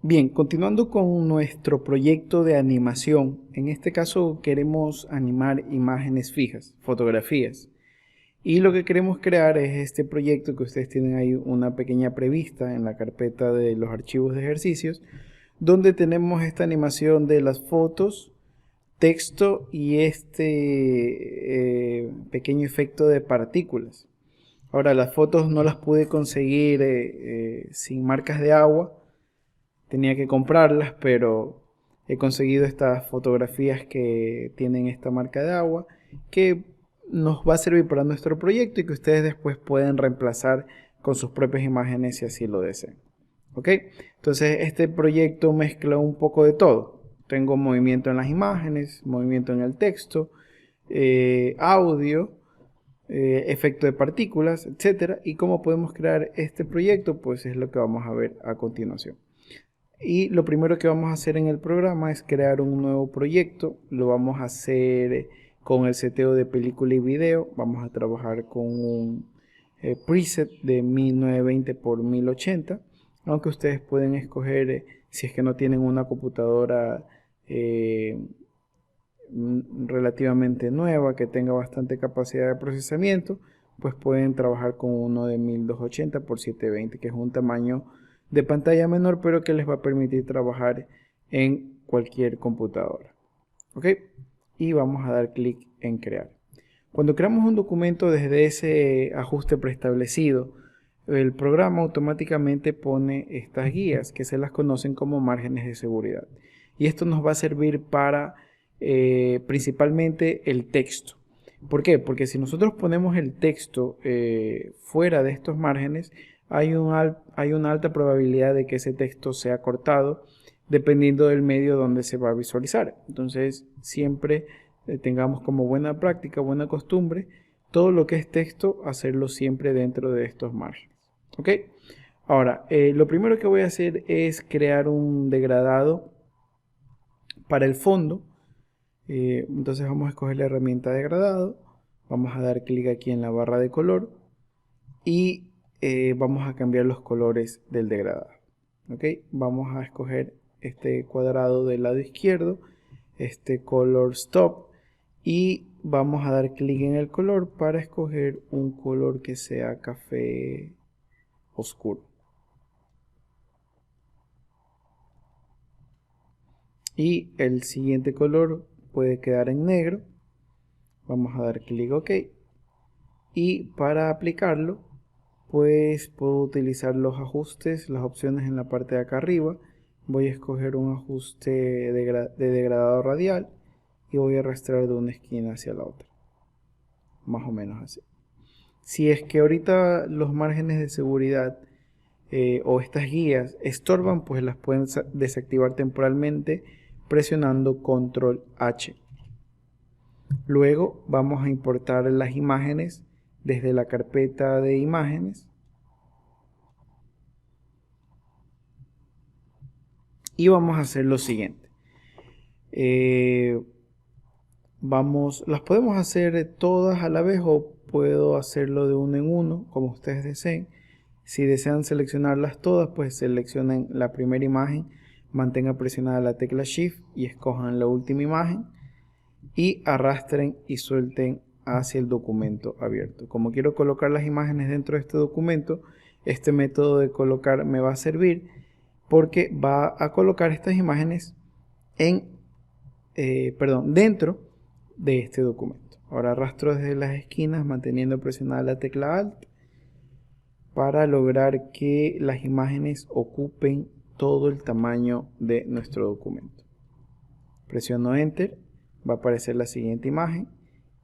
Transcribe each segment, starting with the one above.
Bien, continuando con nuestro proyecto de animación, en este caso queremos animar imágenes fijas, fotografías. Y lo que queremos crear es este proyecto que ustedes tienen ahí una pequeña prevista en la carpeta de los archivos de ejercicios, donde tenemos esta animación de las fotos, texto y este pequeño efecto de partículas. Ahora, las fotos no las pude conseguir sin marcas de agua. Tenía que comprarlas, pero he conseguido estas fotografías que tienen esta marca de agua que nos va a servir para nuestro proyecto y que ustedes después pueden reemplazar con sus propias imágenes si así lo desean. ¿Ok? Entonces este proyecto mezcla un poco de todo. Tengo movimiento en las imágenes, movimiento en el texto, audio, efecto de partículas, etcétera. Y cómo podemos crear este proyecto, pues es lo que vamos a ver a continuación. Y lo primero que vamos a hacer en el programa es crear un nuevo proyecto. Lo vamos a hacer con el seteo de película y video. Vamos a trabajar con un preset de 1920 por 1080. Aunque ustedes pueden escoger, si es que no tienen una computadora relativamente nueva, que tenga bastante capacidad de procesamiento, pues pueden trabajar con uno de 1280 por 720, que es un tamaño de pantalla menor, pero que les va a permitir trabajar en cualquier computadora. ¿Ok? Y vamos a dar clic en crear. Cuando creamos un documento desde ese ajuste preestablecido, el programa automáticamente pone estas guías que se las conocen como márgenes de seguridad. Y esto nos va a servir para principalmente el texto. ¿Por qué? Porque si nosotros ponemos el texto fuera de estos márgenes, hay una alta probabilidad de que ese texto sea cortado dependiendo del medio donde se va a visualizar. Entonces, siempre tengamos como buena práctica, buena costumbre, todo lo que es texto, hacerlo siempre dentro de estos márgenes. ¿Ok? Ahora, lo primero que voy a hacer es crear un degradado para el fondo. Entonces vamos a escoger la herramienta degradado, vamos a dar clic aquí en la barra de color y vamos a cambiar los colores del degradado. ¿Ok? Vamos a escoger este cuadrado del lado izquierdo, este color stop, y vamos a dar clic en el color para escoger un color que sea café oscuro. Y el siguiente color puede quedar en negro. Vamos a dar clic OK. Y para aplicarlo, pues puedo utilizar los ajustes, las opciones en la parte de acá arriba. Voy a escoger un ajuste de degradado radial y voy a arrastrar de una esquina hacia la otra. Más o menos así. Si es que ahorita los márgenes de seguridad o estas guías estorban, pues las pueden desactivar temporalmente presionando Control H. Luego vamos a importar las imágenes desde la carpeta de imágenes y vamos a hacer lo siguiente. Las podemos hacer todas a la vez o puedo hacerlo de uno en uno, como ustedes deseen. Si desean seleccionarlas todas, pues seleccionen la primera imagen, mantengan presionada la tecla Shift y escojan la última imagen y arrastren y suelten hacia el documento abierto. Como quiero colocar las imágenes dentro de este documento, este método de colocar me va a servir porque va a colocar estas imágenes dentro de este documento. Ahora arrastro desde las esquinas manteniendo presionada la tecla Alt para lograr que las imágenes ocupen todo el tamaño de nuestro documento. Presiono Enter, va a aparecer la siguiente imagen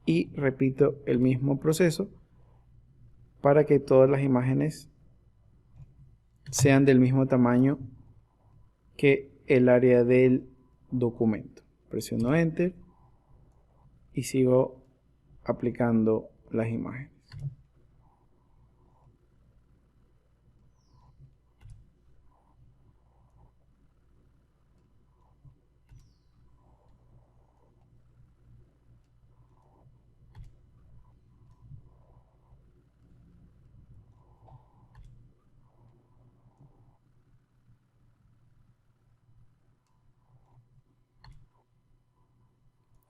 y repito el mismo proceso para que todas las imágenes sean del mismo tamaño que el área del documento. Presiono Enter y sigo aplicando las imágenes.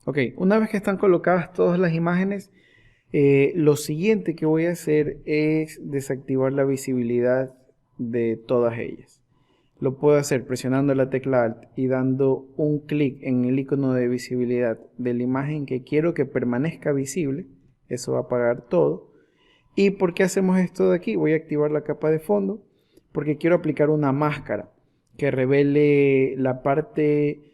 Ok, una vez que están colocadas todas las imágenes, lo siguiente que voy a hacer es desactivar la visibilidad de todas ellas. Lo puedo hacer presionando la tecla Alt y dando un clic en el icono de visibilidad de la imagen que quiero que permanezca visible. Eso va a apagar todo. ¿Y por qué hacemos esto de aquí? Voy a activar la capa de fondo porque quiero aplicar una máscara que revele la parte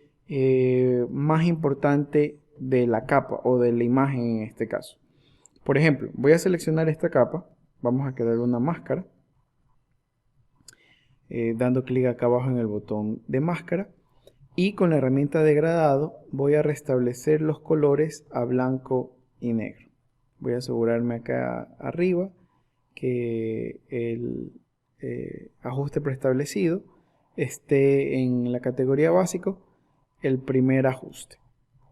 más importante de la capa o de la imagen en este caso. Por ejemplo, voy a seleccionar esta capa, vamos a crear una máscara, dando clic acá abajo en el botón de máscara, y con la herramienta degradado voy a restablecer los colores a blanco y negro. Voy a asegurarme acá arriba que el ajuste preestablecido esté en la categoría básico, el primer ajuste,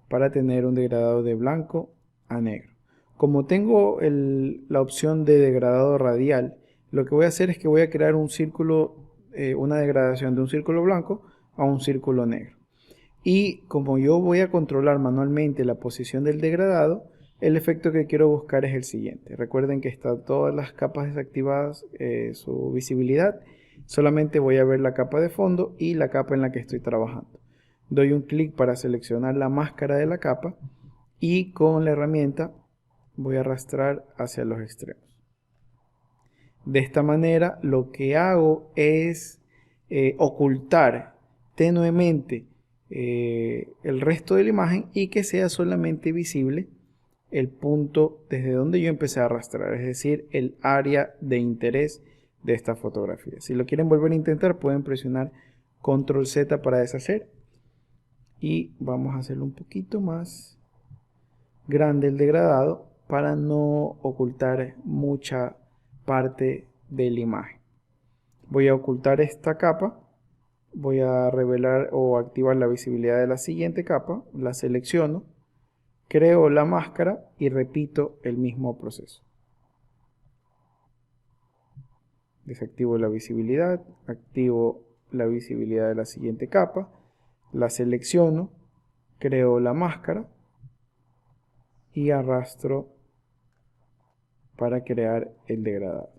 para tener un degradado de blanco a negro. Como tengo la opción de degradado radial, lo que voy a hacer es que voy a crear un círculo, una degradación de un círculo blanco a un círculo negro. Y como yo voy a controlar manualmente la posición del degradado, el efecto que quiero buscar es el siguiente. Recuerden que están todas las capas desactivadas, su visibilidad. Solamente voy a ver la capa de fondo y la capa en la que estoy trabajando. Doy un clic para seleccionar la máscara de la capa y con la herramienta voy a arrastrar hacia los extremos. De esta manera lo que hago es ocultar tenuemente el resto de la imagen y que sea solamente visible el punto desde donde yo empecé a arrastrar, es decir, el área de interés de esta fotografía. Si lo quieren volver a intentar, pueden presionar Control Z para deshacer y vamos a hacerlo un poquito más grande el degradado para no ocultar mucha parte de la imagen. Voy a ocultar esta capa, voy a revelar o activar la visibilidad de la siguiente capa, la selecciono, creo la máscara y repito el mismo proceso. Desactivo la visibilidad, activo la visibilidad de la siguiente capa, la selecciono, creo la máscara y arrastro para crear el degradado.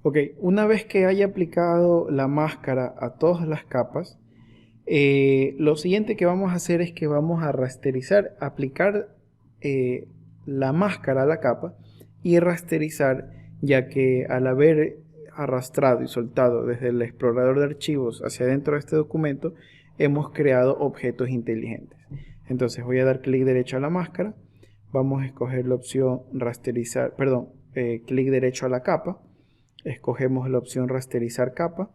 Ok, una vez que haya aplicado la máscara a todas las capas, lo siguiente que vamos a hacer es que vamos a rasterizar, aplicar la máscara a la capa y rasterizar, ya que al haber arrastrado y soltado desde el explorador de archivos hacia dentro de este documento, hemos creado objetos inteligentes. Entonces voy a dar clic derecho a la máscara, vamos a escoger la opción rasterizar, perdón, clic derecho a la capa, escogemos la opción rasterizar capa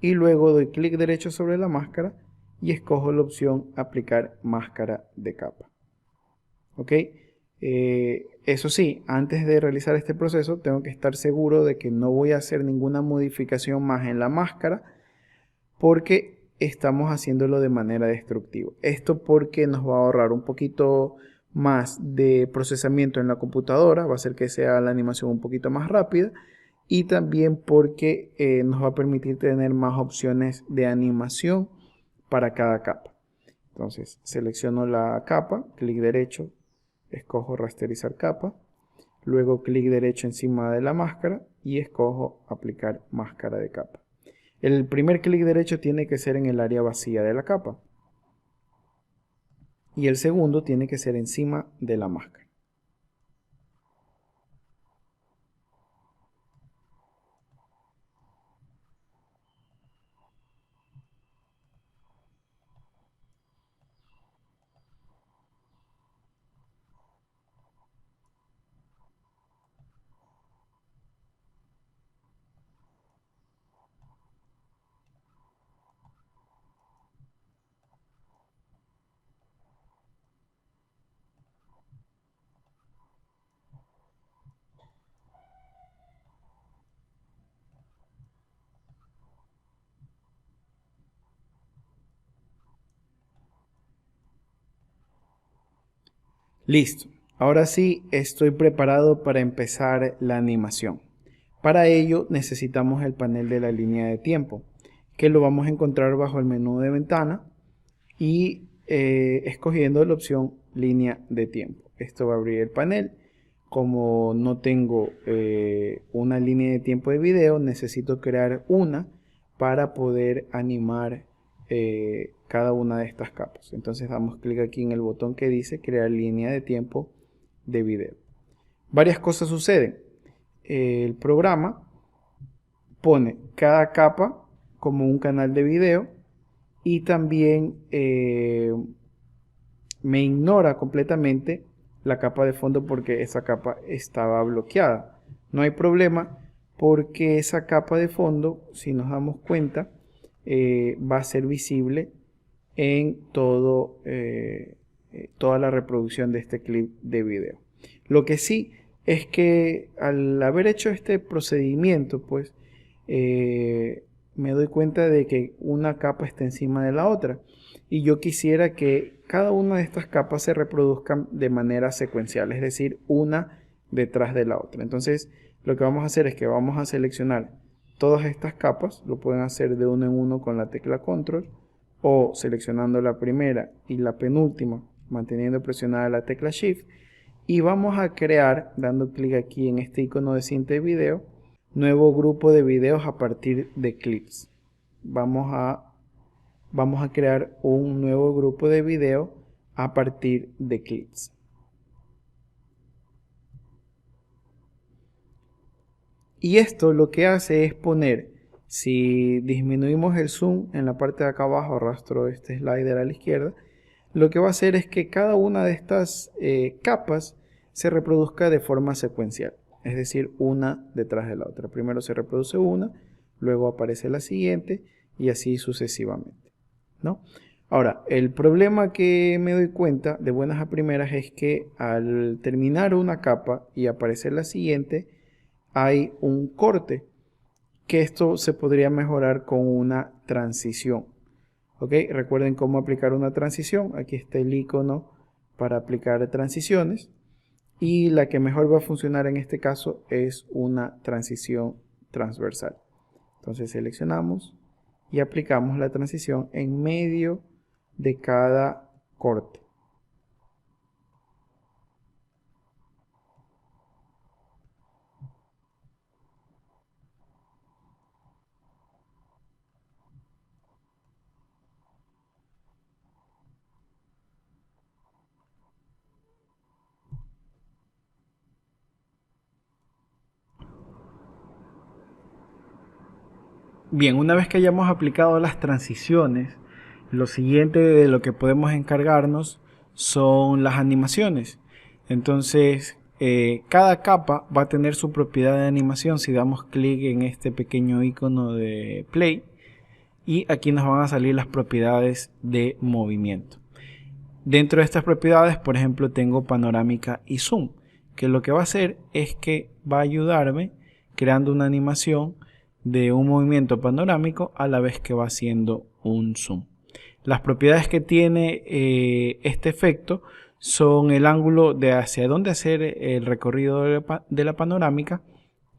y luego doy clic derecho sobre la máscara y escojo la opción aplicar máscara de capa. Ok, eso sí, antes de realizar este proceso tengo que estar seguro de que no voy a hacer ninguna modificación más en la máscara porque estamos haciéndolo de manera destructiva. Esto porque nos va a ahorrar un poquito más de procesamiento en la computadora, va a hacer que sea la animación un poquito más rápida y también porque nos va a permitir tener más opciones de animación para cada capa. Entonces selecciono la capa, clic derecho, escojo rasterizar capa, luego clic derecho encima de la máscara y escojo aplicar máscara de capa. El primer clic derecho tiene que ser en el área vacía de la capa. y el segundo tiene que ser encima de la máscara. Listo. Ahora sí estoy preparado para empezar la animación. Para ello necesitamos el panel de la línea de tiempo, que lo vamos a encontrar bajo el menú de ventana y escogiendo la opción línea de tiempo. Esto va a abrir el panel. Como no tengo una línea de tiempo de video, necesito crear una para poder animar cada una de estas capas. Entonces damos clic aquí en el botón que dice crear línea de tiempo de video. Varias cosas suceden. El programa pone cada capa como un canal de video y también me ignora completamente la capa de fondo porque esa capa estaba bloqueada. No hay problema porque esa capa de fondo, si nos damos cuenta, va a ser visible en toda la reproducción de este clip de video. Lo que sí es que al haber hecho este procedimiento, pues me doy cuenta de que una capa está encima de la otra y yo quisiera que cada una de estas capas se reproduzcan de manera secuencial, es decir, una detrás de la otra. Entonces lo que vamos a hacer es que vamos a seleccionar todas estas capas, lo pueden hacer de uno en uno con la tecla control o seleccionando la primera y la penúltima manteniendo presionada la tecla shift, y vamos a crear, dando clic aquí en este icono de cinta de video, nuevo grupo de videos a partir de clips. Vamos a crear un nuevo grupo de video a partir de clips. Y esto lo que hace es poner, si disminuimos el zoom en la parte de acá abajo, arrastro este slider a la izquierda, lo que va a hacer es que cada una de estas capas se reproduzca de forma secuencial, es decir, una detrás de la otra. Primero se reproduce una, luego aparece la siguiente y así sucesivamente, ¿no? Ahora, el problema que me doy cuenta de buenas a primeras es que al terminar una capa y aparecer la siguiente, hay un corte, que esto se podría mejorar con una transición. ¿Ok? Recuerden cómo aplicar una transición. Aquí está el icono para aplicar transiciones. Y la que mejor va a funcionar en este caso es una transición transversal. Entonces seleccionamos y aplicamos la transición en medio de cada corte. Bien, una vez que hayamos aplicado las transiciones, lo siguiente de lo que podemos encargarnos son las animaciones. Entonces, cada capa va a tener su propiedad de animación. Si damos clic en este pequeño icono de play, y aquí nos van a salir las propiedades de movimiento. Dentro de estas propiedades, por ejemplo, tengo panorámica y zoom, que lo que va a hacer es que va a ayudarme creando una animación de un movimiento panorámico a la vez que va haciendo un zoom. Las propiedades que tiene este efecto son el ángulo de hacia dónde hacer el recorrido de la panorámica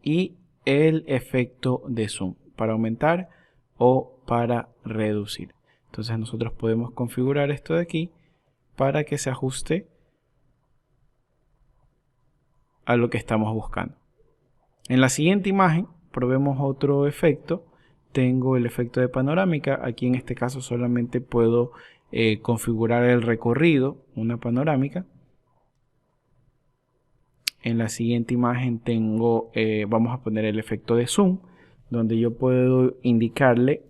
y el efecto de zoom para aumentar o para reducir. Entonces nosotros podemos configurar esto de aquí para que se ajuste a lo que estamos buscando. En la siguiente imagen probemos otro efecto. Tengo el efecto de panorámica. Aquí en este caso solamente puedo configurar el recorrido, una panorámica. En la siguiente imagen tengo, vamos a poner el efecto de zoom, donde yo puedo indicarle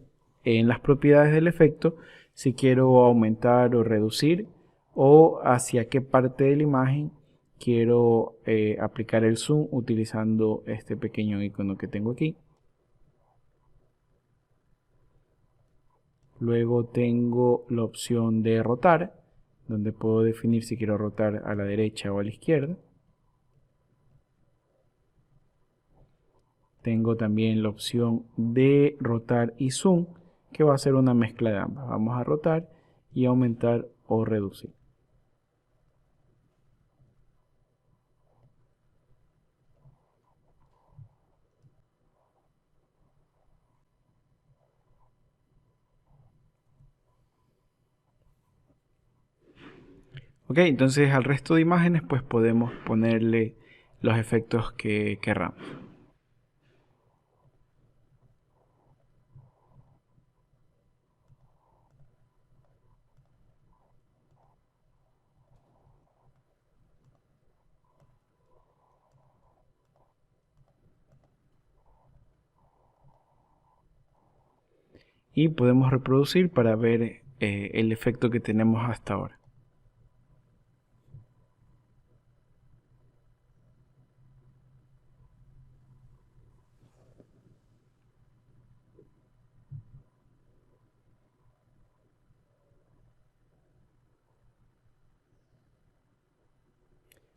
en las propiedades del efecto si quiero aumentar o reducir, o hacia qué parte de la imagen quiero aplicar el zoom utilizando este pequeño icono que tengo aquí. Luego tengo la opción de rotar, donde puedo definir si quiero rotar a la derecha o a la izquierda. Tengo también la opción de rotar y zoom, que va a ser una mezcla de ambas. Vamos a rotar y aumentar o reducir. Ok, entonces al resto de imágenes pues podemos ponerle los efectos que querramos. Y podemos reproducir para ver el efecto que tenemos hasta ahora.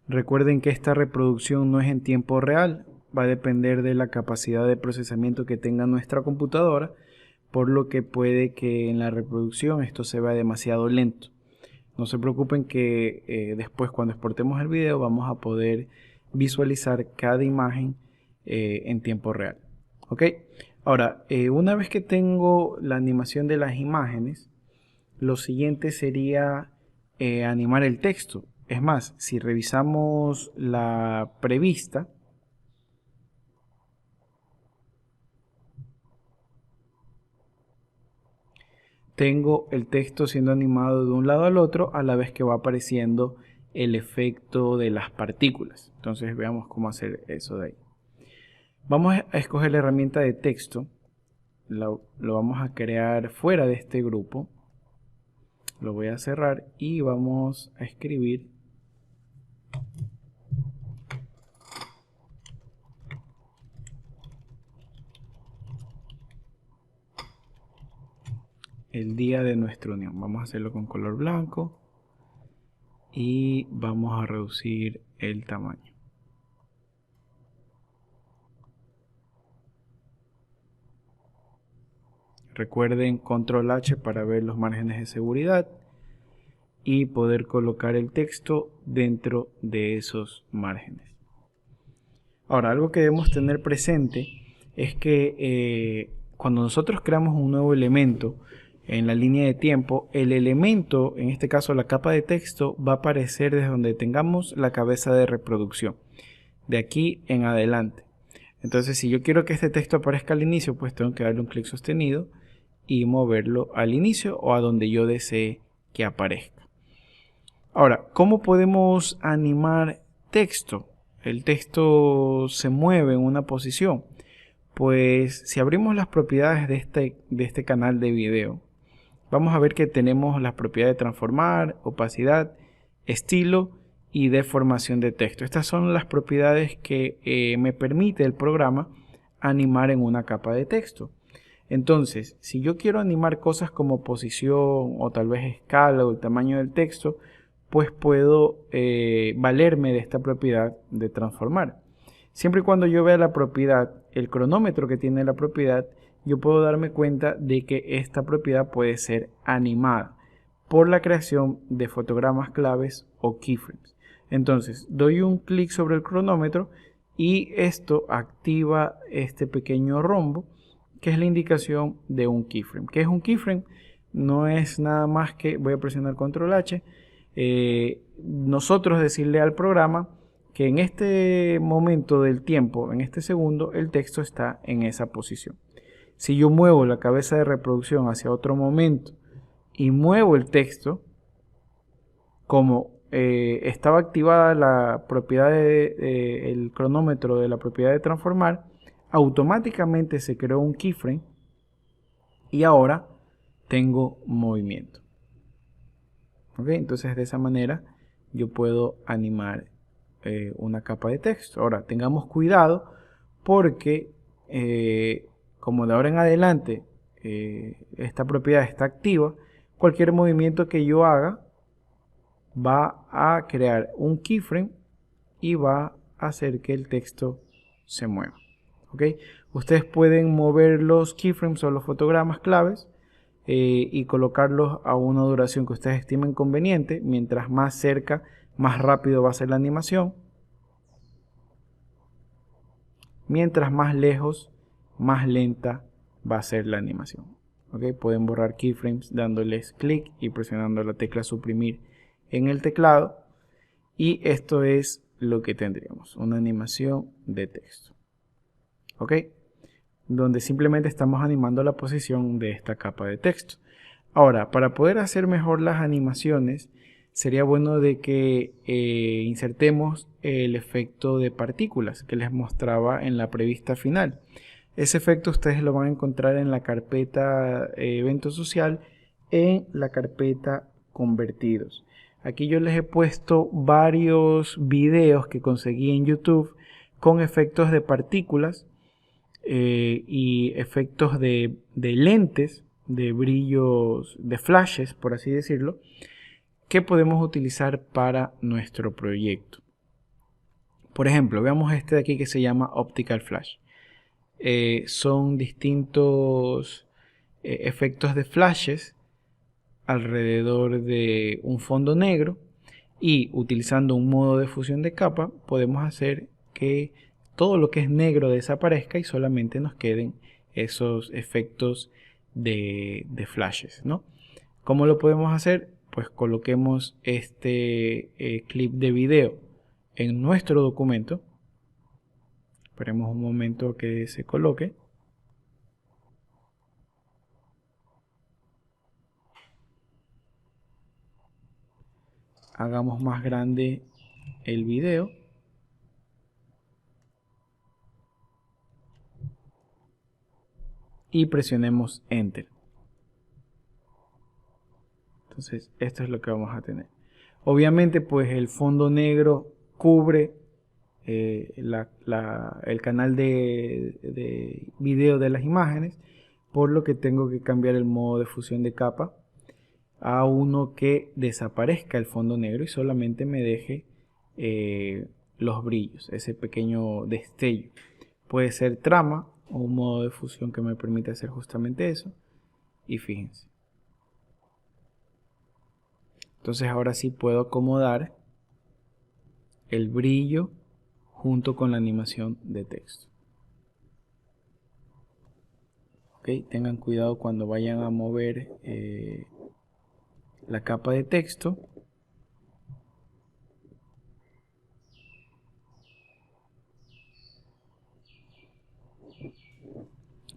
Recuerden que esta reproducción no es en tiempo real, va a depender de la capacidad de procesamiento que tenga nuestra computadora, por lo que puede que en la reproducción esto se vea demasiado lento. No se preocupen que después cuando exportemos el video vamos a poder visualizar cada imagen en tiempo real. ¿Ok? Ahora, una vez que tengo la animación de las imágenes, lo siguiente sería animar el texto. Es más, si revisamos la prevista, tengo el texto siendo animado de un lado al otro a la vez que va apareciendo el efecto de las partículas. Entonces veamos cómo hacer eso de ahí. Vamos a escoger la herramienta de texto, lo vamos a crear fuera de este grupo, lo voy a cerrar y vamos a escribir el día de nuestra unión. Vamos a hacerlo con color blanco y vamos a reducir el tamaño. Recuerden control H para ver los márgenes de seguridad y poder colocar el texto dentro de esos márgenes. Ahora, algo que debemos tener presente es que cuando nosotros creamos un nuevo elemento en la línea de tiempo, el elemento, en este caso la capa de texto, va a aparecer desde donde tengamos la cabeza de reproducción, de aquí en adelante. Entonces, si yo quiero que este texto aparezca al inicio, pues tengo que darle un clic sostenido y moverlo al inicio o a donde yo desee que aparezca. Ahora, ¿cómo podemos animar texto? El texto se mueve en una posición. Pues si abrimos las propiedades de este canal de video, vamos a ver que tenemos las propiedades de transformar, opacidad, estilo y deformación de texto. Estas son las propiedades que me permite el programa animar en una capa de texto. Entonces, si yo quiero animar cosas como posición o tal vez escala o el tamaño del texto, pues puedo valerme de esta propiedad de transformar. Siempre y cuando yo vea la propiedad, el cronómetro que tiene la propiedad, yo puedo darme cuenta de que esta propiedad puede ser animada por la creación de fotogramas claves o keyframes. Entonces, doy un clic sobre el cronómetro y esto activa este pequeño rombo, que es la indicación de un keyframe. ¿Qué es un keyframe? No es nada más que, voy a presionar control H, nosotros decirle al programa que en este momento del tiempo, en este segundo, el texto está en esa posición. Si yo muevo la cabeza de reproducción hacia otro momento y muevo el texto, como estaba activada la propiedad el cronómetro de la propiedad de transformar, automáticamente se creó un keyframe y ahora tengo movimiento. ¿Ok? Entonces de esa manera yo puedo animar una capa de texto. Ahora tengamos cuidado porque como de ahora en adelante esta propiedad está activa, cualquier movimiento que yo haga va a crear un keyframe y va a hacer que el texto se mueva. ¿Ok? Ustedes pueden mover los keyframes o los fotogramas claves y colocarlos a una duración que ustedes estimen conveniente. Mientras más cerca, más rápido va a ser la animación. Mientras más lejos, más lenta va a ser la animación. ¿Ok? Pueden borrar keyframes dándoles clic y presionando la tecla suprimir en el teclado. Y esto es lo que tendríamos, una animación de texto. ¿Ok? Donde simplemente estamos animando la posición de esta capa de texto. Ahora, para poder hacer mejor las animaciones, sería bueno de que insertemos el efecto de partículas que les mostraba en la prevista final. Ese efecto ustedes lo van a encontrar en la carpeta evento social, en la carpeta convertidos. Aquí yo les he puesto varios videos que conseguí en YouTube con efectos de partículas y efectos de lentes, de brillos, de flashes, por así decirlo, que podemos utilizar para nuestro proyecto. Por ejemplo, veamos este de aquí que se llama Optical Flash. Son distintos efectos de flashes alrededor de un fondo negro y utilizando un modo de fusión de capa podemos hacer que todo lo que es negro desaparezca y solamente nos queden esos efectos de flashes, ¿no? ¿Cómo lo podemos hacer? Pues coloquemos este clip de video en nuestro documento. Esperemos un momento que se coloque. Hagamos más grande el video. Y presionemos Enter. Entonces esto es lo que vamos a tener. Obviamente pues el fondo negro cubre el canal de video de las imágenes, por lo que tengo que cambiar el modo de fusión de capa a uno que desaparezca el fondo negro y solamente me deje los brillos, ese pequeño destello. Puede ser trama o un modo de fusión que me permite hacer justamente eso. Y fíjense. Entonces ahora sí puedo acomodar el brillo junto con la animación de texto. ¿Ok? Tengan cuidado cuando vayan a mover la capa de texto.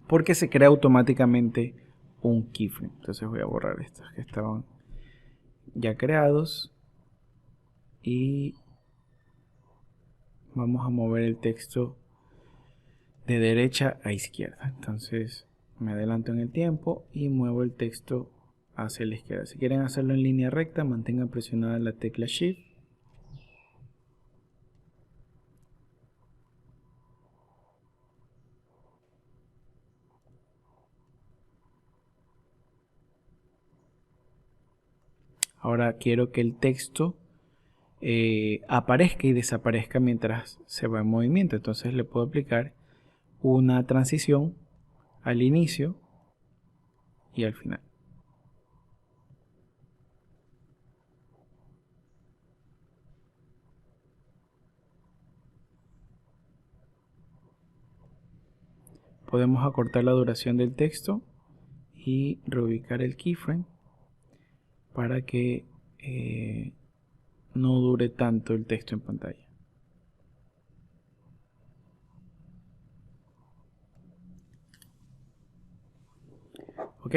Porque se crea automáticamente un keyframe. Entonces voy a borrar estos que estaban ya creados. Y vamos a mover el texto de derecha a izquierda. Entonces me adelanto en el tiempo y muevo el texto hacia la izquierda. Si quieren hacerlo en línea recta, mantengan presionada la tecla Shift. Ahora quiero que el texto aparezca y desaparezca mientras se va en movimiento. Entonces le puedo aplicar una transición al inicio y al final. Podemos acortar la duración del texto y reubicar el keyframe para que no dure tanto el texto en pantalla. ¿ok?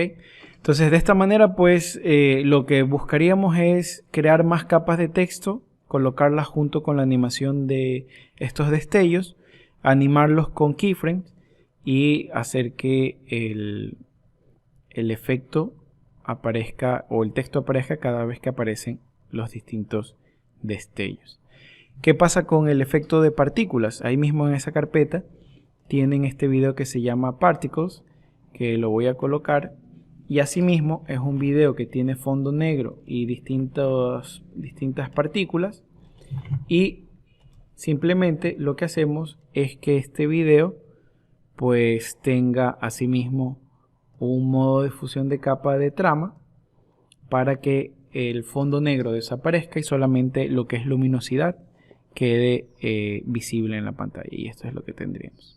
Entonces de esta manera pues lo que buscaríamos es crear más capas de texto, colocarlas junto con la animación de estos destellos, animarlos con keyframes y hacer que el efecto aparezca o el texto aparezca cada vez que aparecen los distintos destellos. ¿Qué pasa con el efecto de partículas? Ahí mismo en esa carpeta tienen este video que se llama Particles, que lo voy a colocar, y asimismo es un video que tiene fondo negro y distintas partículas, y simplemente lo que hacemos es que este video pues tenga asimismo un modo de fusión de capa de trama para que el fondo negro desaparezca y solamente lo que es luminosidad quede visible en la pantalla, y esto es lo que tendríamos.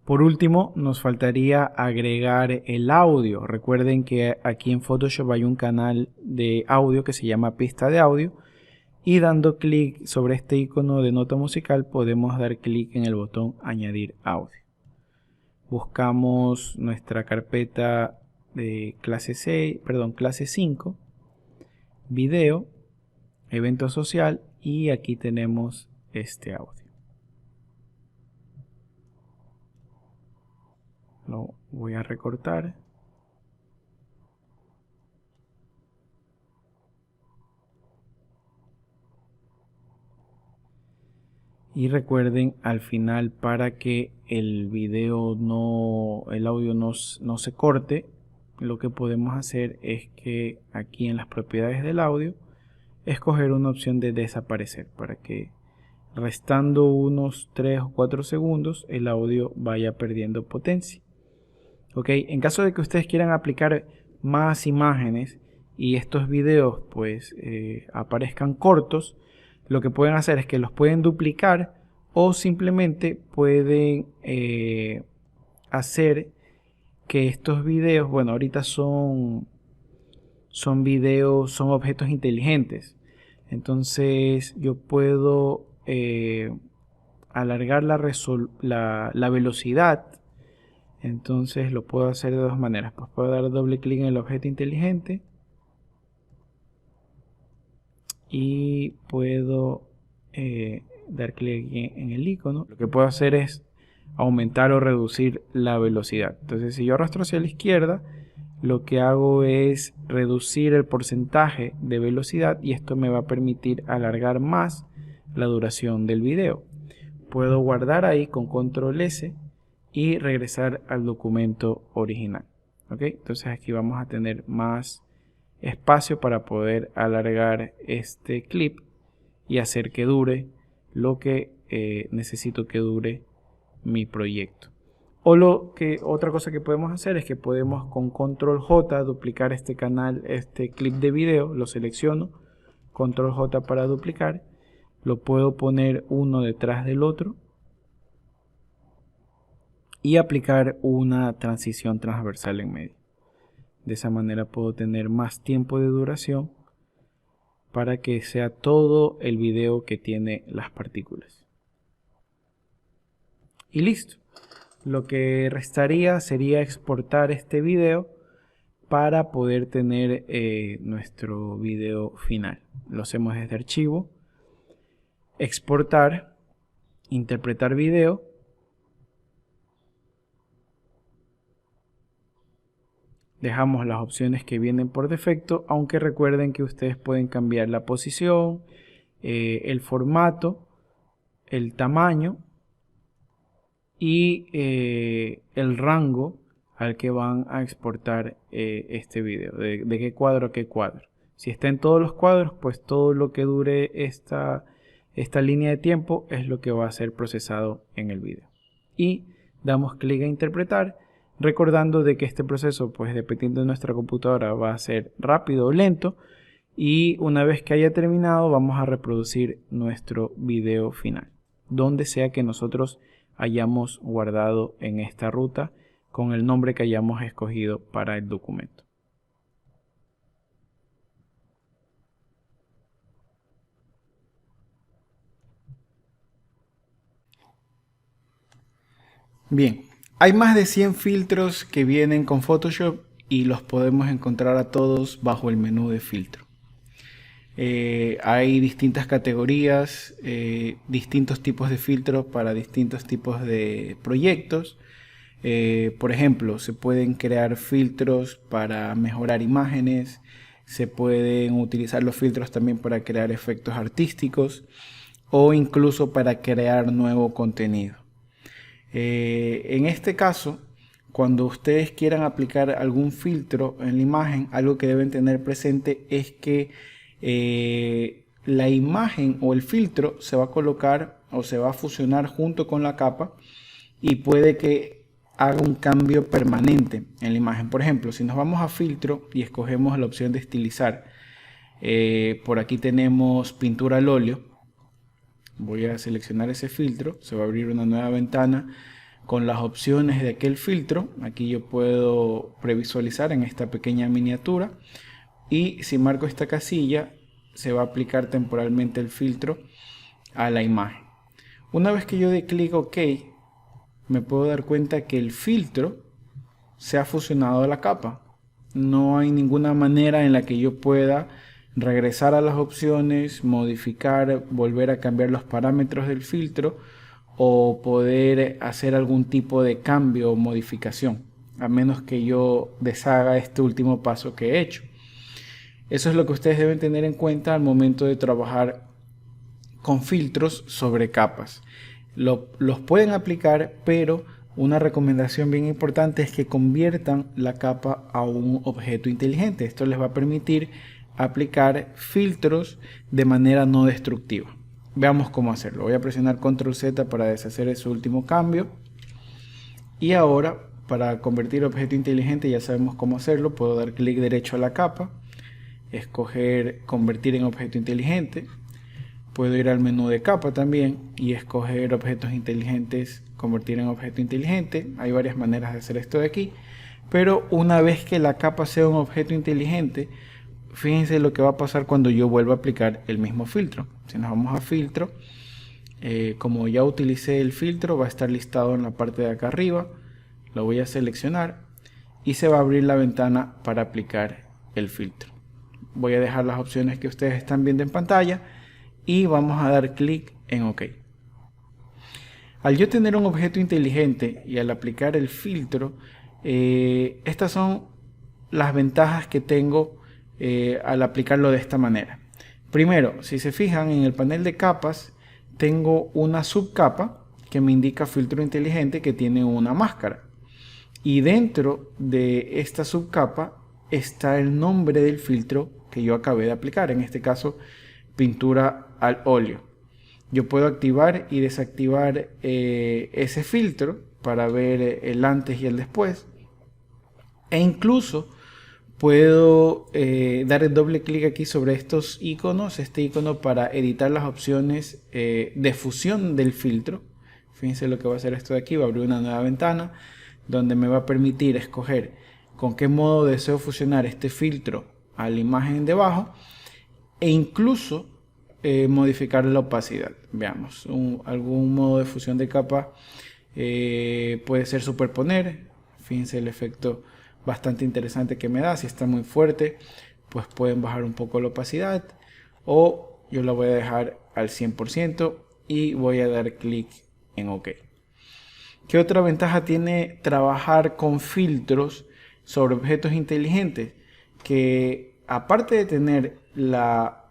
Por último, nos faltaría agregar el audio. Recuerden que aquí en Photoshop hay un canal de audio que se llama pista de audio, y dando clic sobre este icono de nota musical podemos dar clic en el botón añadir audio. Buscamos nuestra carpeta de clase 5, video, evento social, y aquí tenemos este audio. Lo voy a recortar. Y recuerden, al final, para que el audio no se corte, lo que podemos hacer es que aquí en las propiedades del audio escoger una opción de desaparecer, para que restando unos 3 o 4 segundos el audio vaya perdiendo potencia. Ok, en caso de que ustedes quieran aplicar más imágenes y estos videos pues aparezcan cortos, lo que pueden hacer es que los pueden duplicar, o simplemente pueden hacer que estos videos, bueno, ahorita son videos, son objetos inteligentes. Entonces yo puedo alargar la velocidad. Entonces lo puedo hacer de dos maneras. Pues puedo dar doble clic en el objeto inteligente y puedo dar clic en el icono. Lo que puedo hacer es aumentar o reducir la velocidad. Entonces si yo arrastro hacia la izquierda, lo que hago es reducir el porcentaje de velocidad, y esto me va a permitir alargar más la duración del video. Puedo guardar ahí con control S y regresar al documento original. ¿Ok? Entonces aquí vamos a tener más espacio para poder alargar este clip y hacer que dure lo que necesito que dure mi proyecto. Otra cosa que podemos hacer es que podemos con control J duplicar este clip de video. Lo selecciono, control J para duplicar, lo puedo poner uno detrás del otro y aplicar una transición transversal en medio. De esa manera puedo tener más tiempo de duración para que sea todo el video que tiene las partículas. Y listo. Lo que restaría sería exportar este video para poder tener nuestro video final. Lo hacemos desde archivo, exportar, interpretar video. Dejamos las opciones que vienen por defecto, aunque recuerden que ustedes pueden cambiar la posición, el formato, el tamaño y el rango al que van a exportar este video, de qué cuadro a qué cuadro. Si está en todos los cuadros, pues todo lo que dure esta línea de tiempo es lo que va a ser procesado en el video. Y damos clic a interpretar, recordando de que este proceso, pues dependiendo de nuestra computadora, va a ser rápido o lento. Y una vez que haya terminado, vamos a reproducir nuestro video final, donde sea que nosotros hayamos guardado en esta ruta con el nombre que hayamos escogido para el documento. Bien, hay más de 100 filtros que vienen con Photoshop y los podemos encontrar a todos bajo el menú de filtro. Hay distintas categorías, distintos tipos de filtros para distintos tipos de proyectos. Por ejemplo, se pueden crear filtros para mejorar imágenes, se pueden utilizar los filtros también para crear efectos artísticos o incluso para crear nuevo contenido. En este caso, cuando ustedes quieran aplicar algún filtro en la imagen, algo que deben tener presente es que la imagen o el filtro se va a colocar o se va a fusionar junto con la capa y puede que haga un cambio permanente en la imagen. Por ejemplo, si nos vamos a filtro y escogemos la opción de estilizar, por aquí tenemos pintura al óleo. Voy a seleccionar ese filtro, se va a abrir una nueva ventana con las opciones de aquel filtro. Aquí yo puedo previsualizar en esta pequeña miniatura y si marco esta casilla se va a aplicar temporalmente el filtro a la imagen. Una vez que yo dé clic OK, me puedo dar cuenta que el filtro se ha fusionado a la capa. No hay ninguna manera en la que yo pueda regresar a las opciones, modificar, volver a cambiar los parámetros del filtro o poder hacer algún tipo de cambio o modificación, a menos que yo deshaga este último paso que he hecho. Eso es lo que ustedes deben tener en cuenta al momento de trabajar con filtros sobre capas. Los pueden aplicar, pero una recomendación bien importante es que conviertan la capa a un objeto inteligente. Esto les va a permitir aplicar filtros de manera no destructiva. Veamos cómo hacerlo. Voy a presionar Control Z para deshacer ese último cambio. Y ahora, para convertir objeto inteligente, ya sabemos cómo hacerlo. Puedo dar clic derecho a la capa, escoger convertir en objeto inteligente. Puedo ir al menú de capa también y escoger objetos inteligentes, convertir en objeto inteligente. Hay varias maneras de hacer esto de aquí. Pero una vez que la capa sea un objeto inteligente, fíjense lo que va a pasar cuando yo vuelva a aplicar el mismo filtro. Si nos vamos a filtro, como ya utilicé el filtro, va a estar listado en la parte de acá arriba. Lo voy a seleccionar y se va a abrir la ventana para aplicar el filtro. Voy a dejar las opciones que ustedes están viendo en pantalla y vamos a dar clic en OK. Al yo tener un objeto inteligente y al aplicar el filtro, estas son las ventajas que tengo al aplicarlo de esta manera. Primero, si se fijan en el panel de capas, tengo una subcapa que me indica filtro inteligente que tiene una máscara. Y dentro de esta subcapa está el nombre del filtro que yo acabé de aplicar, en este caso pintura al óleo. Yo puedo activar y desactivar ese filtro para ver el antes y el después, e incluso puedo dar el doble clic aquí sobre estos iconos, este icono para editar las opciones de fusión del filtro. Fíjense lo que va a hacer esto de aquí, va a abrir una nueva ventana donde me va a permitir escoger con qué modo deseo fusionar este filtro a la imagen debajo e incluso modificar la opacidad. Veamos, algún modo de fusión de capa puede ser superponer. Fíjense el efecto bastante interesante que me da. Si está muy fuerte, pues pueden bajar un poco la opacidad, o yo la voy a dejar al 100% y voy a dar clic en OK. ¿Qué otra ventaja tiene trabajar con filtros sobre objetos inteligentes? Que aparte de tener la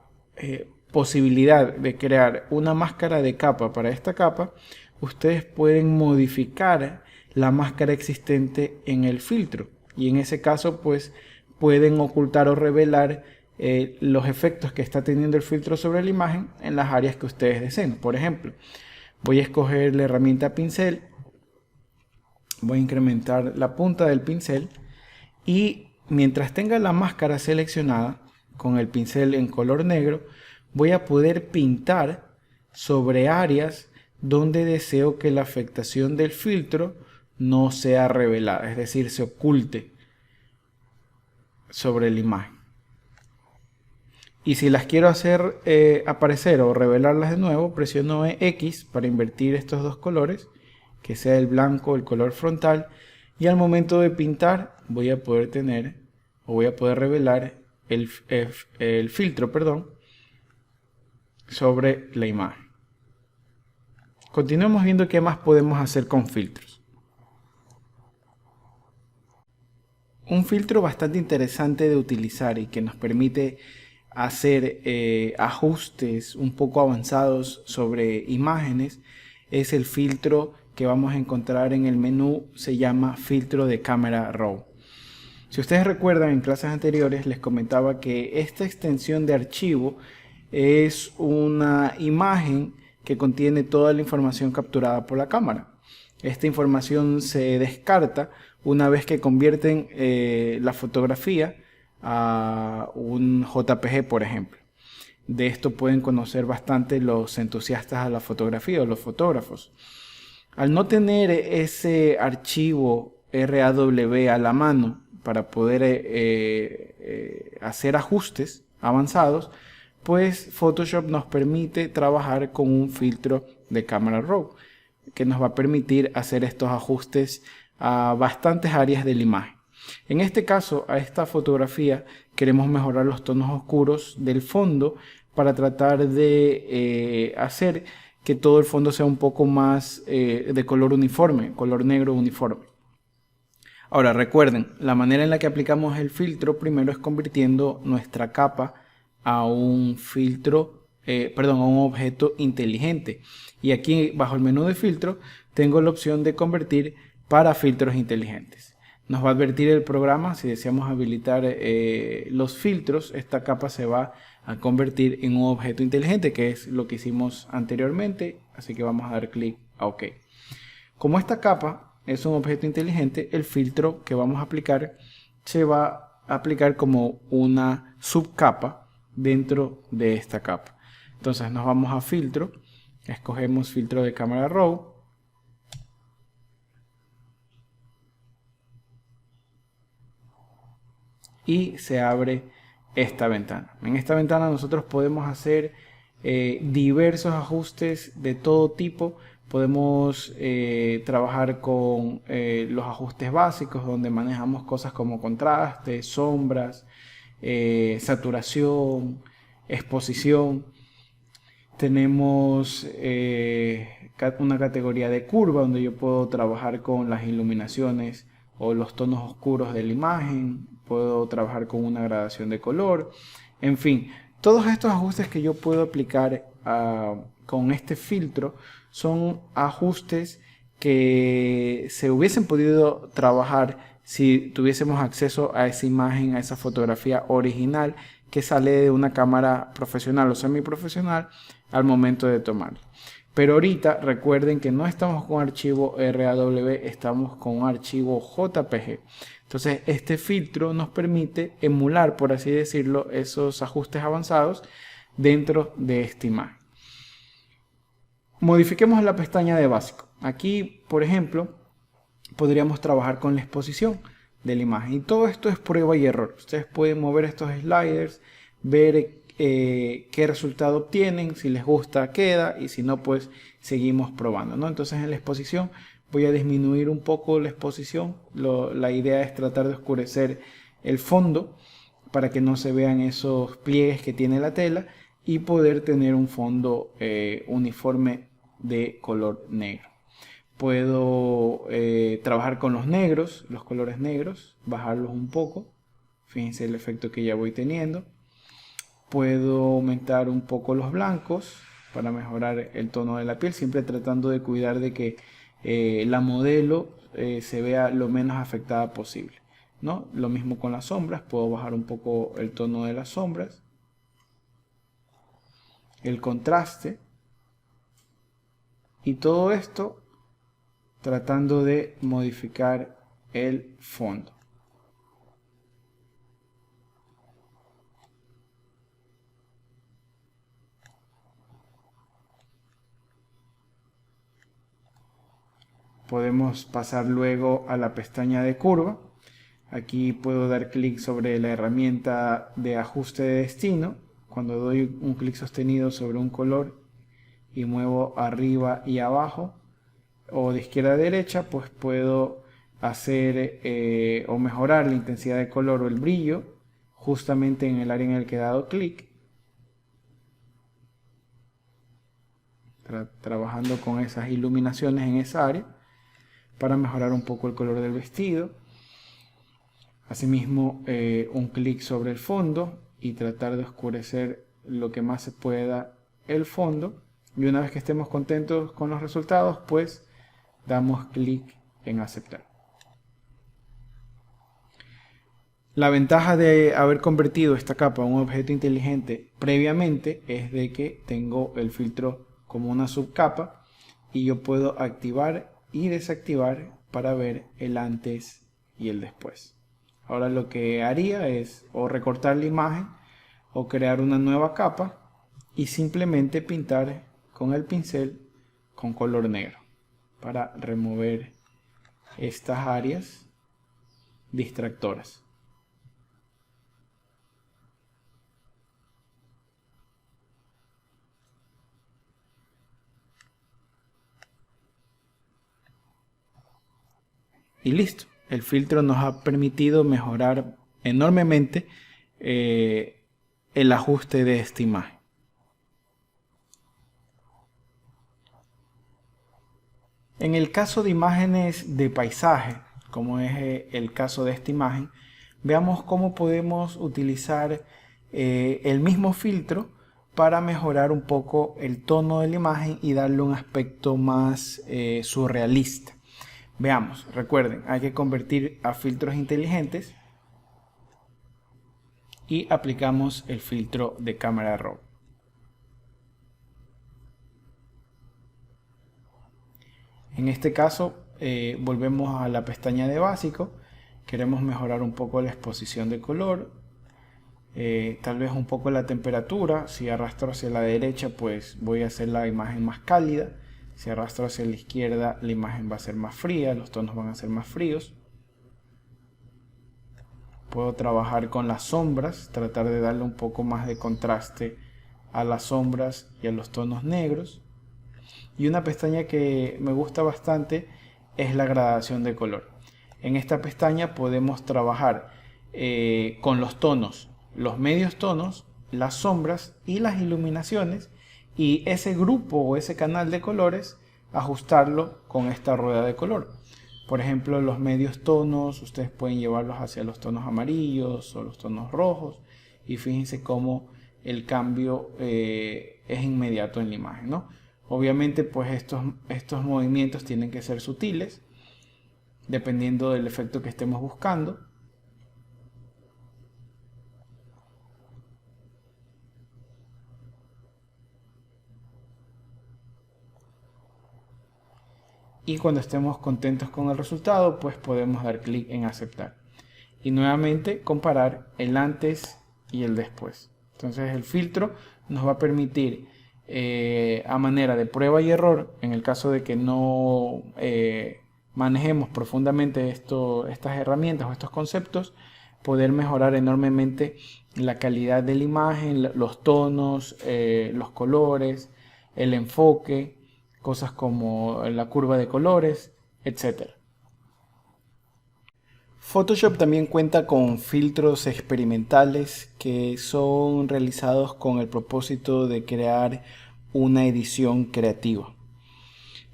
posibilidad de crear una máscara de capa para esta capa, ustedes pueden modificar la máscara existente en el filtro. Y en ese caso pues pueden ocultar o revelar los efectos que está teniendo el filtro sobre la imagen en las áreas que ustedes deseen. Por ejemplo, voy a escoger la herramienta pincel, voy a incrementar la punta del pincel y mientras tenga la máscara seleccionada con el pincel en color negro, voy a poder pintar sobre áreas donde deseo que la afectación del filtro no sea revelada, es decir, se oculte sobre la imagen. Y si las quiero hacer aparecer o revelarlas de nuevo, presiono X para invertir estos dos colores que sea el blanco, el color frontal, y al momento de pintar voy a poder tener, o voy a poder revelar el filtro, perdón, sobre la imagen. Continuemos viendo qué más podemos hacer con filtros. Un filtro bastante interesante de utilizar y que nos permite hacer ajustes un poco avanzados sobre imágenes es el filtro que vamos a encontrar en el menú. Se llama filtro de cámara RAW. Si ustedes recuerdan, en clases anteriores les comentaba que esta extensión de archivo es una imagen que contiene toda la información capturada por la cámara. Esta información se descarta una vez que convierten la fotografía a un JPG, por ejemplo. De esto pueden conocer bastante los entusiastas a la fotografía o los fotógrafos. Al no tener ese archivo RAW a la mano para poder hacer ajustes avanzados, pues Photoshop nos permite trabajar con un filtro de cámara RAW que nos va a permitir hacer estos ajustes a bastantes áreas de la imagen. En este caso, a esta fotografía queremos mejorar los tonos oscuros del fondo para tratar de hacer que todo el fondo sea un poco más de color uniforme, color negro uniforme. Ahora recuerden, la manera en la que aplicamos el filtro primero es convirtiendo nuestra capa a un filtro, a un objeto inteligente. Y aquí bajo el menú de filtro tengo la opción de convertir para filtros inteligentes. Nos va a advertir el programa si deseamos habilitar los filtros. Esta capa se va a convertir en un objeto inteligente, que es lo que hicimos anteriormente. Así que vamos a dar clic a OK. Como esta capa es un objeto inteligente, el filtro que vamos a aplicar se va a aplicar como una subcapa dentro de esta capa. Entonces nos vamos a filtro, escogemos filtro de cámara RAW y se abre esta ventana. En esta ventana nosotros podemos hacer diversos ajustes de todo tipo. Podemos trabajar con los ajustes básicos, donde manejamos cosas como contraste, sombras, saturación, exposición. Tenemos una categoría de curva, donde yo puedo trabajar con las iluminaciones o los tonos oscuros de la imagen. Puedo trabajar con una gradación de color. En fin, todos estos ajustes que yo puedo aplicar con este filtro son ajustes que se hubiesen podido trabajar si tuviésemos acceso a esa imagen, a esa fotografía original que sale de una cámara profesional o semiprofesional al momento de tomarla. Pero ahorita recuerden que no estamos con archivo RAW, estamos con un archivo JPG. Entonces este filtro nos permite emular, por así decirlo, esos ajustes avanzados dentro de esta imagen. Modifiquemos la pestaña de básico. Aquí, por ejemplo, podríamos trabajar con la exposición de la imagen. Y todo esto es prueba y error. Ustedes pueden mover estos sliders, ver qué resultado obtienen, si les gusta queda y si no, pues seguimos probando, ¿no? Entonces en la exposición voy a disminuir un poco la exposición. La idea es tratar de oscurecer el fondo para que no se vean esos pliegues que tiene la tela y poder tener un fondo uniforme de color negro. Puedo trabajar con los negros, los colores negros, bajarlos un poco. Fíjense el efecto que ya voy teniendo. Puedo aumentar un poco los blancos para mejorar el tono de la piel, siempre tratando de cuidar de que la modelo se vea lo menos afectada posible, ¿no? Lo mismo con las sombras, puedo bajar un poco el tono de las sombras, el contraste, y todo esto tratando de modificar el fondo. Podemos pasar luego a la pestaña de curva. Aquí puedo dar clic sobre la herramienta de ajuste de destino. Cuando doy un clic sostenido sobre un color y muevo arriba y abajo, o de izquierda a derecha, pues puedo hacer o mejorar la intensidad de color o el brillo justamente en el área en el que he dado clic, trabajando con esas iluminaciones en esa área para mejorar un poco el color del vestido. Asimismo, un clic sobre el fondo y tratar de oscurecer lo que más se pueda el fondo. Y una vez que estemos contentos con los resultados, pues damos clic en aceptar. La ventaja de haber convertido esta capa en un objeto inteligente previamente es de que tengo el filtro como una subcapa y yo puedo activar y desactivar para ver el antes y el después. Ahora lo que haría es o recortar la imagen o crear una nueva capa y simplemente pintar con el pincel con color negro para remover estas áreas distractoras. Y listo, el filtro nos ha permitido mejorar enormemente el ajuste de esta imagen. En el caso de imágenes de paisaje, como es el caso de esta imagen, veamos cómo podemos utilizar el mismo filtro para mejorar un poco el tono de la imagen y darle un aspecto más surrealista. Veamos, recuerden, hay que convertir a filtros inteligentes y aplicamos el filtro de cámara RAW. En este caso, volvemos a la pestaña de básico. Queremos mejorar un poco la exposición de color, tal vez un poco la temperatura. Si arrastro hacia la derecha, pues voy a hacer la imagen más cálida. Si arrastro hacia la izquierda, la imagen va a ser más fría, los tonos van a ser más fríos. Puedo trabajar con las sombras, tratar de darle un poco más de contraste a las sombras y a los tonos negros. Y una pestaña que me gusta bastante es la gradación de color. En esta pestaña podemos trabajar con los tonos, los medios tonos, las sombras y las iluminaciones, y ese grupo o ese canal de colores ajustarlo con esta rueda de color. Por ejemplo, los medios tonos ustedes pueden llevarlos hacia los tonos amarillos o los tonos rojos, y fíjense cómo el cambio es inmediato en la imagen, ¿no? Obviamente, pues estos movimientos tienen que ser sutiles, dependiendo del efecto que estemos buscando. Y cuando estemos contentos con el resultado, pues podemos dar clic en aceptar. Y nuevamente comparar el antes y el después. Entonces el filtro nos va a permitir a manera de prueba y error, en el caso de que no manejemos profundamente estas herramientas o estos conceptos, poder mejorar enormemente la calidad de la imagen, los tonos, los colores, el enfoque, cosas como la curva de colores, etc. Photoshop también cuenta con filtros experimentales que son realizados con el propósito de crear una edición creativa.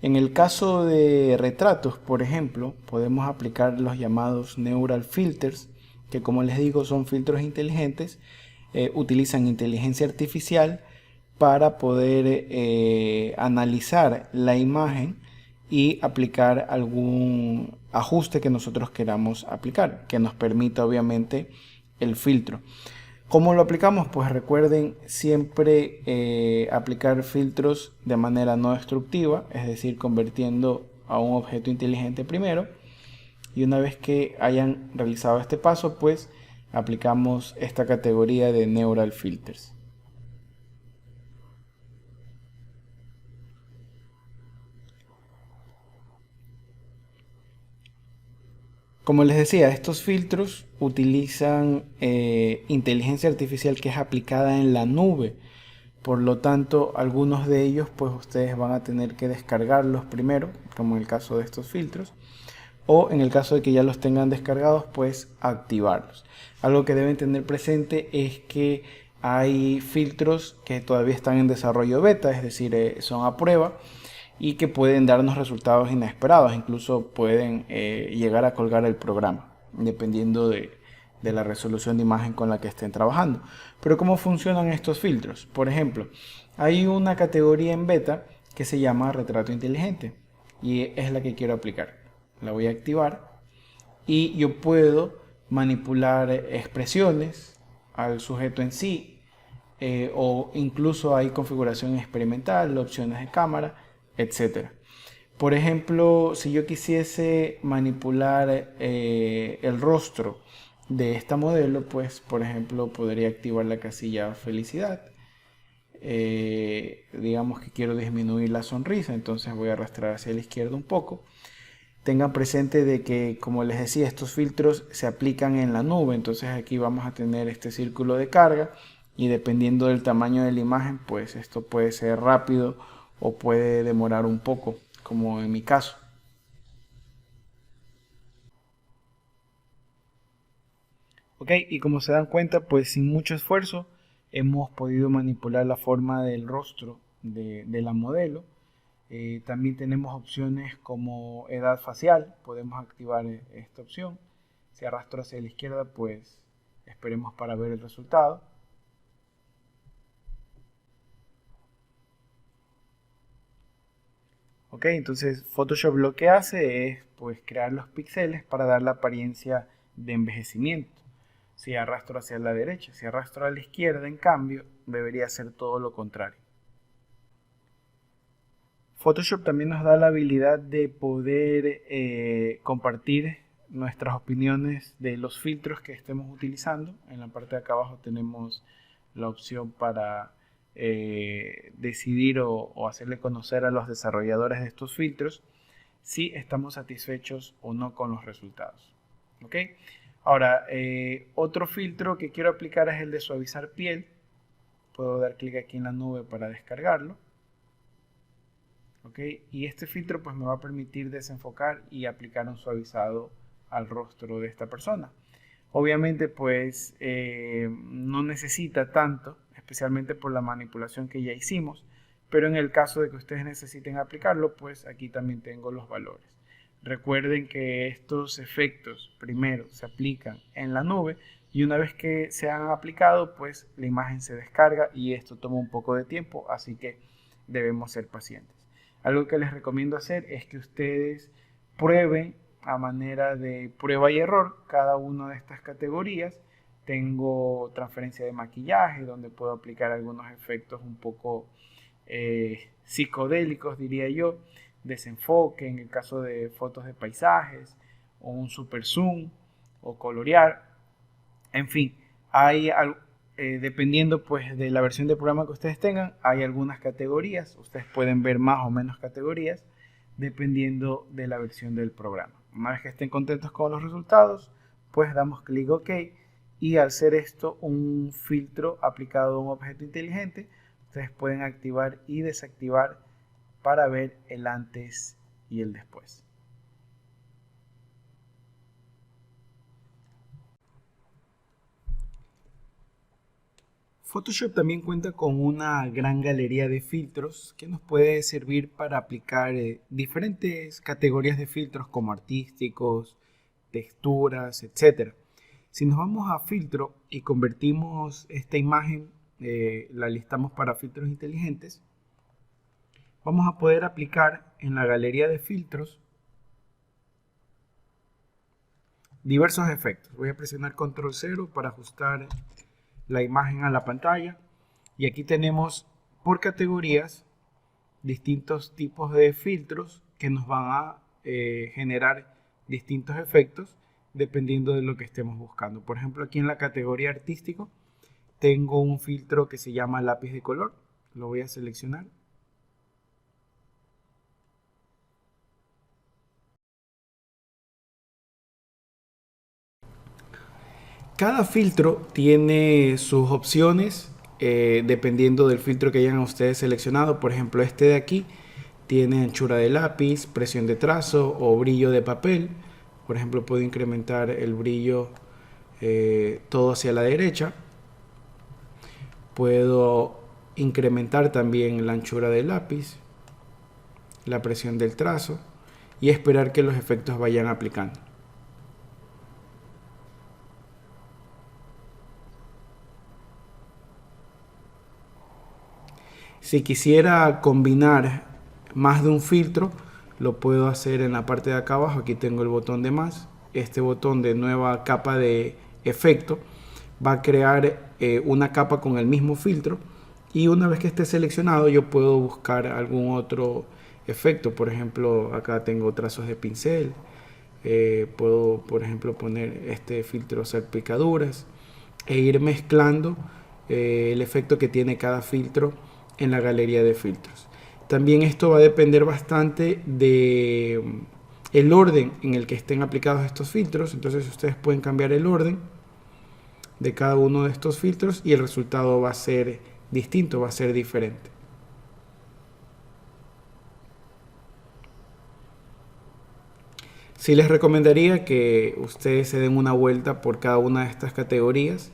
En el caso de retratos, por ejemplo, podemos aplicar los llamados Neural Filters, que como les digo son filtros inteligentes, utilizan inteligencia artificial para poder analizar la imagen y aplicar algún ajuste que nosotros queramos aplicar, que nos permita obviamente el filtro. ¿Cómo lo aplicamos? Pues recuerden siempre aplicar filtros de manera no destructiva, es decir, convirtiendo a un objeto inteligente primero, y una vez que hayan realizado este paso, pues aplicamos esta categoría de Neural Filters. Como les decía, estos filtros utilizan inteligencia artificial que es aplicada en la nube Por lo tanto, algunos de ellos pues ustedes van a tener que descargarlos primero, como en el caso de estos filtros, o en el caso de que ya los tengan descargados, pues activarlos. Algo que deben tener presente es que hay filtros que todavía están en desarrollo beta, es decir, son a prueba y que pueden darnos resultados inesperados, incluso pueden llegar a colgar el programa, dependiendo de la resolución de imagen con la que estén trabajando. Pero ¿cómo funcionan estos filtros? Por ejemplo, hay una categoría en beta que se llama retrato inteligente y es la que quiero aplicar. La voy a activar y yo puedo manipular expresiones al sujeto en sí, o incluso hay configuración experimental, opciones de cámara, etcétera. Por ejemplo, si yo quisiese manipular el rostro de esta modelo, pues por ejemplo podría activar la casilla felicidad. Digamos que quiero disminuir la sonrisa, entonces voy a arrastrar hacia la izquierda un poco. Tengan presente de que, como les decía, estos filtros se aplican en la nube, entonces aquí vamos a tener este círculo de carga y dependiendo del tamaño de la imagen, pues esto puede ser rápido o puede demorar un poco, como en mi caso. Ok, y como se dan cuenta, pues sin mucho esfuerzo hemos podido manipular la forma del rostro de la modelo. También tenemos opciones como edad facial, podemos activar esta opción. Si arrastro hacia la izquierda, pues esperemos para ver el resultado. Ok, entonces Photoshop lo que hace es pues crear los píxeles para dar la apariencia de envejecimiento. Si arrastro hacia la derecha, si arrastro a la izquierda, en cambio, debería ser todo lo contrario. Photoshop también nos da la habilidad de poder compartir nuestras opiniones de los filtros que estemos utilizando. En la parte de acá abajo tenemos la opción para decidir o hacerle conocer a los desarrolladores de estos filtros si estamos satisfechos o no con los resultados. ¿Ok? Ahora, otro filtro que quiero aplicar es el de suavizar piel. Puedo dar clic aquí en la nube para descargarlo. ¿Ok? Y este filtro pues me va a permitir desenfocar y aplicar un suavizado al rostro de esta persona. Obviamente pues no necesita tanto, especialmente por la manipulación que ya hicimos, pero en el caso de que ustedes necesiten aplicarlo, pues aquí también tengo los valores. Recuerden que estos efectos primero se aplican en la nube y una vez que se han aplicado, pues la imagen se descarga y esto toma un poco de tiempo, así que debemos ser pacientes. Algo que les recomiendo hacer es que ustedes prueben a manera de prueba y error cada una de estas categorías. Tengo transferencia de maquillaje donde puedo aplicar algunos efectos un poco psicodélicos, diría yo, desenfoque en el caso de fotos de paisajes, o un super zoom, o colorear. En fin, hay dependiendo pues de la versión de programa que ustedes tengan, hay algunas categorías. Ustedes pueden ver más o menos categorías dependiendo de la versión del programa. Una vez que estén contentos con los resultados, pues damos clic OK y al ser esto un filtro aplicado a un objeto inteligente, ustedes pueden activar y desactivar para ver el antes y el después. Photoshop también cuenta con una gran galería de filtros que nos puede servir para aplicar diferentes categorías de filtros como artísticos, texturas, etc. Si nos vamos a filtro y convertimos esta imagen, la listamos para filtros inteligentes, vamos a poder aplicar en la galería de filtros diversos efectos. Voy a presionar control 0 para ajustar la imagen a la pantalla y aquí tenemos por categorías distintos tipos de filtros que nos van a generar distintos efectos dependiendo de lo que estemos buscando. Por ejemplo, aquí en la categoría artístico tengo un filtro que se llama lápiz de color. Lo voy a seleccionar. Cada filtro tiene sus opciones dependiendo del filtro que hayan ustedes seleccionado. Por ejemplo, este de aquí tiene anchura de lápiz, presión de trazo o brillo de papel. Por ejemplo, puedo incrementar el brillo todo hacia la derecha. Puedo incrementar también la anchura del lápiz, la presión del trazo y esperar que los efectos vayan aplicando. Si quisiera combinar más de un filtro, lo puedo hacer en la parte de acá abajo. Aquí tengo el botón de más. Este botón de nueva capa de efecto va a crear una capa con el mismo filtro, y una vez que esté seleccionado yo puedo buscar algún otro efecto. Por ejemplo, acá tengo trazos de pincel. Puedo, por ejemplo, poner este filtro salpicaduras e ir mezclando el efecto que tiene cada filtro en la galería de filtros. También esto va a depender bastante de el orden en el que estén aplicados estos filtros. Entonces ustedes pueden cambiar el orden de cada uno de estos filtros y el resultado va a ser distinto, va a ser diferente. Sí les recomendaría que ustedes se den una vuelta por cada una de estas categorías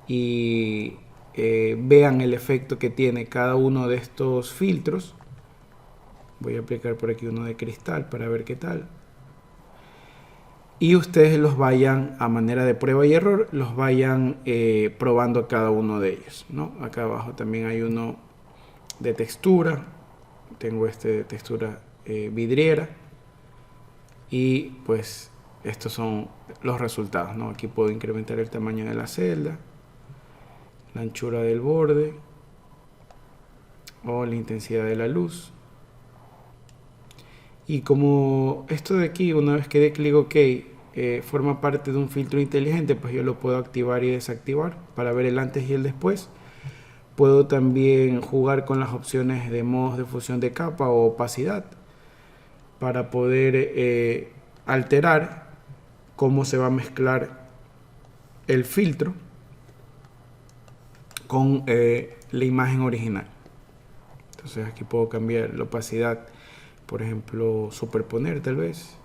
y vean el efecto que tiene cada uno de estos filtros. Voy a aplicar por aquí uno de cristal para ver qué tal. Y ustedes los vayan, a manera de prueba y error, los vayan probando cada uno de ellos, ¿no? Acá abajo también hay uno de textura. Tengo este de textura vidriera. Y pues estos son los resultados, ¿no? Aquí puedo incrementar el tamaño de la celda, la anchura del borde o la intensidad de la luz. Y como esto de aquí, una vez que dé clic OK, forma parte de un filtro inteligente, pues yo lo puedo activar y desactivar para ver el antes y el después. Puedo también jugar con las opciones de modos de fusión de capa o opacidad para poder alterar cómo se va a mezclar el filtro con la imagen original. Entonces aquí puedo cambiar la opacidad, por ejemplo, superponer tal vez.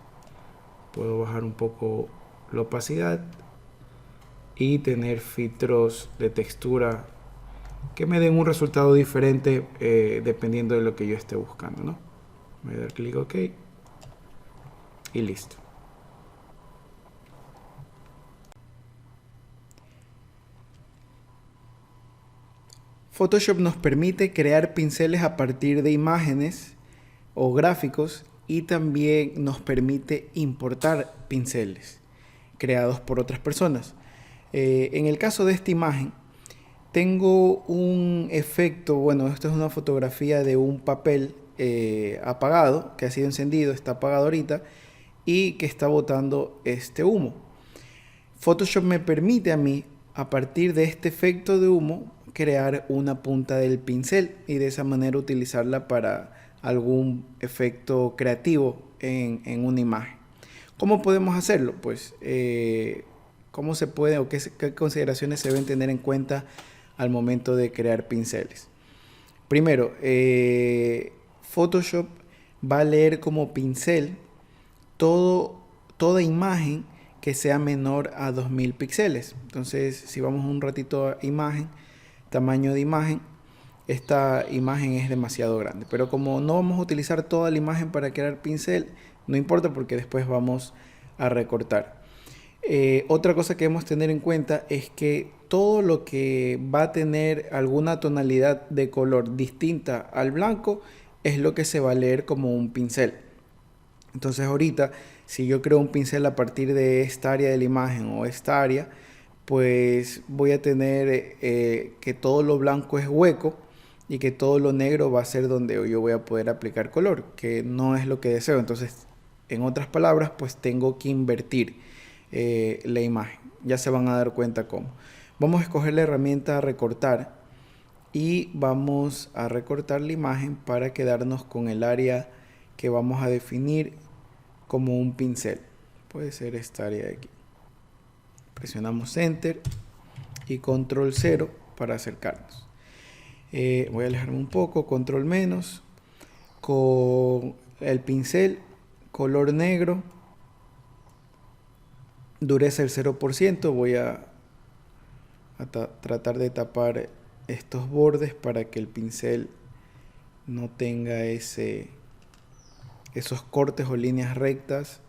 Puedo bajar un poco la opacidad y tener filtros de textura que me den un resultado diferente dependiendo de lo que yo esté buscando, ¿no? Voy a dar clic OK y listo. Photoshop nos permite crear pinceles a partir de imágenes o gráficos, y también nos permite importar pinceles creados por otras personas. En el caso de esta imagen, tengo un efecto. Bueno, esto es una fotografía de un papel apagado, que ha sido encendido, está apagado ahorita, y que está botando este humo. Photoshop me permite a mí, a partir de este efecto de humo, crear una punta del pincel y de esa manera utilizarla para algún efecto creativo en una imagen. ¿Cómo podemos hacerlo? Pues, ¿cómo se puede o qué consideraciones se deben tener en cuenta al momento de crear pinceles? Primero, Photoshop va a leer como pincel toda imagen que sea menor a 2000 píxeles. Entonces, si vamos un ratito a imagen, tamaño de imagen, esta imagen es demasiado grande. Pero como no vamos a utilizar toda la imagen para crear pincel, no importa porque después vamos a recortar. Otra cosa que debemos tener en cuenta es que todo lo que va a tener alguna tonalidad de color distinta al blanco es lo que se va a leer como un pincel. Entonces ahorita, si yo creo un pincel a partir de esta área de la imagen o esta área, pues voy a tener que todo lo blanco es hueco y que todo lo negro va a ser donde yo voy a poder aplicar color, que no es lo que deseo. Entonces, en otras palabras, pues tengo que invertir la imagen. Ya se van a dar cuenta cómo. Vamos a escoger la herramienta recortar y vamos a recortar la imagen para quedarnos con el área que vamos a definir como un pincel. Puede ser esta área de aquí. Presionamos Enter y Control 0 para acercarnos. Voy a alejarme un poco, control menos, con el pincel, color negro, dureza el 0%, voy a tratar de tapar estos bordes para que el pincel no tenga esos cortes o líneas rectas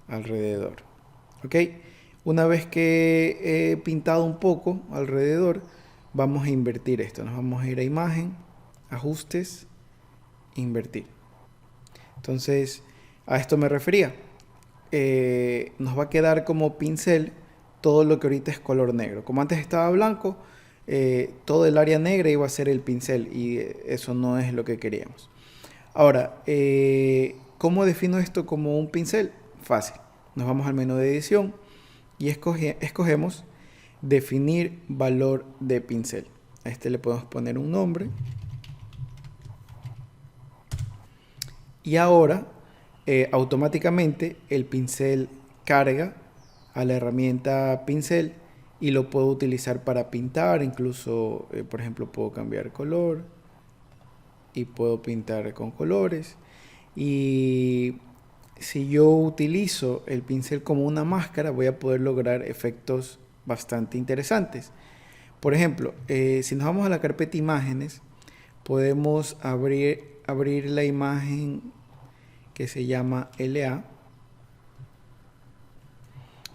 alrededor. ¿Ok? Una vez que he pintado un poco alrededor, vamos a invertir esto. Nos vamos a ir a imagen, ajustes, invertir. Entonces, a esto me refería. Nos va a quedar como pincel todo lo que ahorita es color negro. Como antes estaba blanco, todo el área negra iba a ser el pincel y eso no es lo que queríamos. Ahora, ¿cómo defino esto como un pincel? Fácil. Nos vamos al menú de edición y escogemos definir valor de pincel. A este le podemos poner un nombre. Y ahora automáticamente el pincel carga a la herramienta pincel y lo puedo utilizar para pintar. Incluso, por ejemplo, puedo cambiar color y puedo pintar con colores. Y si yo utilizo el pincel como una máscara, voy a poder lograr efectos bastante interesantes. Por ejemplo, si nos vamos a la carpeta imágenes, podemos abrir la imagen que se llama LA.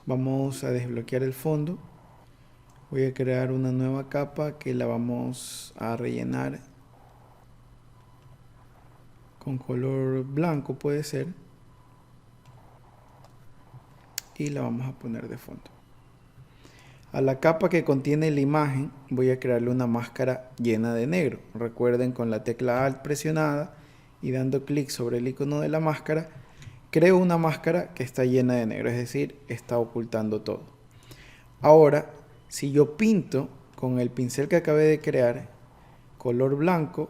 Vamos a desbloquear el fondo. Voy a crear una nueva capa que la vamos a rellenar con color blanco, puede ser. Y la vamos a poner de fondo. A la capa que contiene la imagen voy a crearle una máscara llena de negro. Recuerden, con la tecla Alt presionada y dando clic sobre el icono de la máscara, creo una máscara que está llena de negro, es decir, está ocultando todo. Ahora, si yo pinto con el pincel que acabé de crear, color blanco,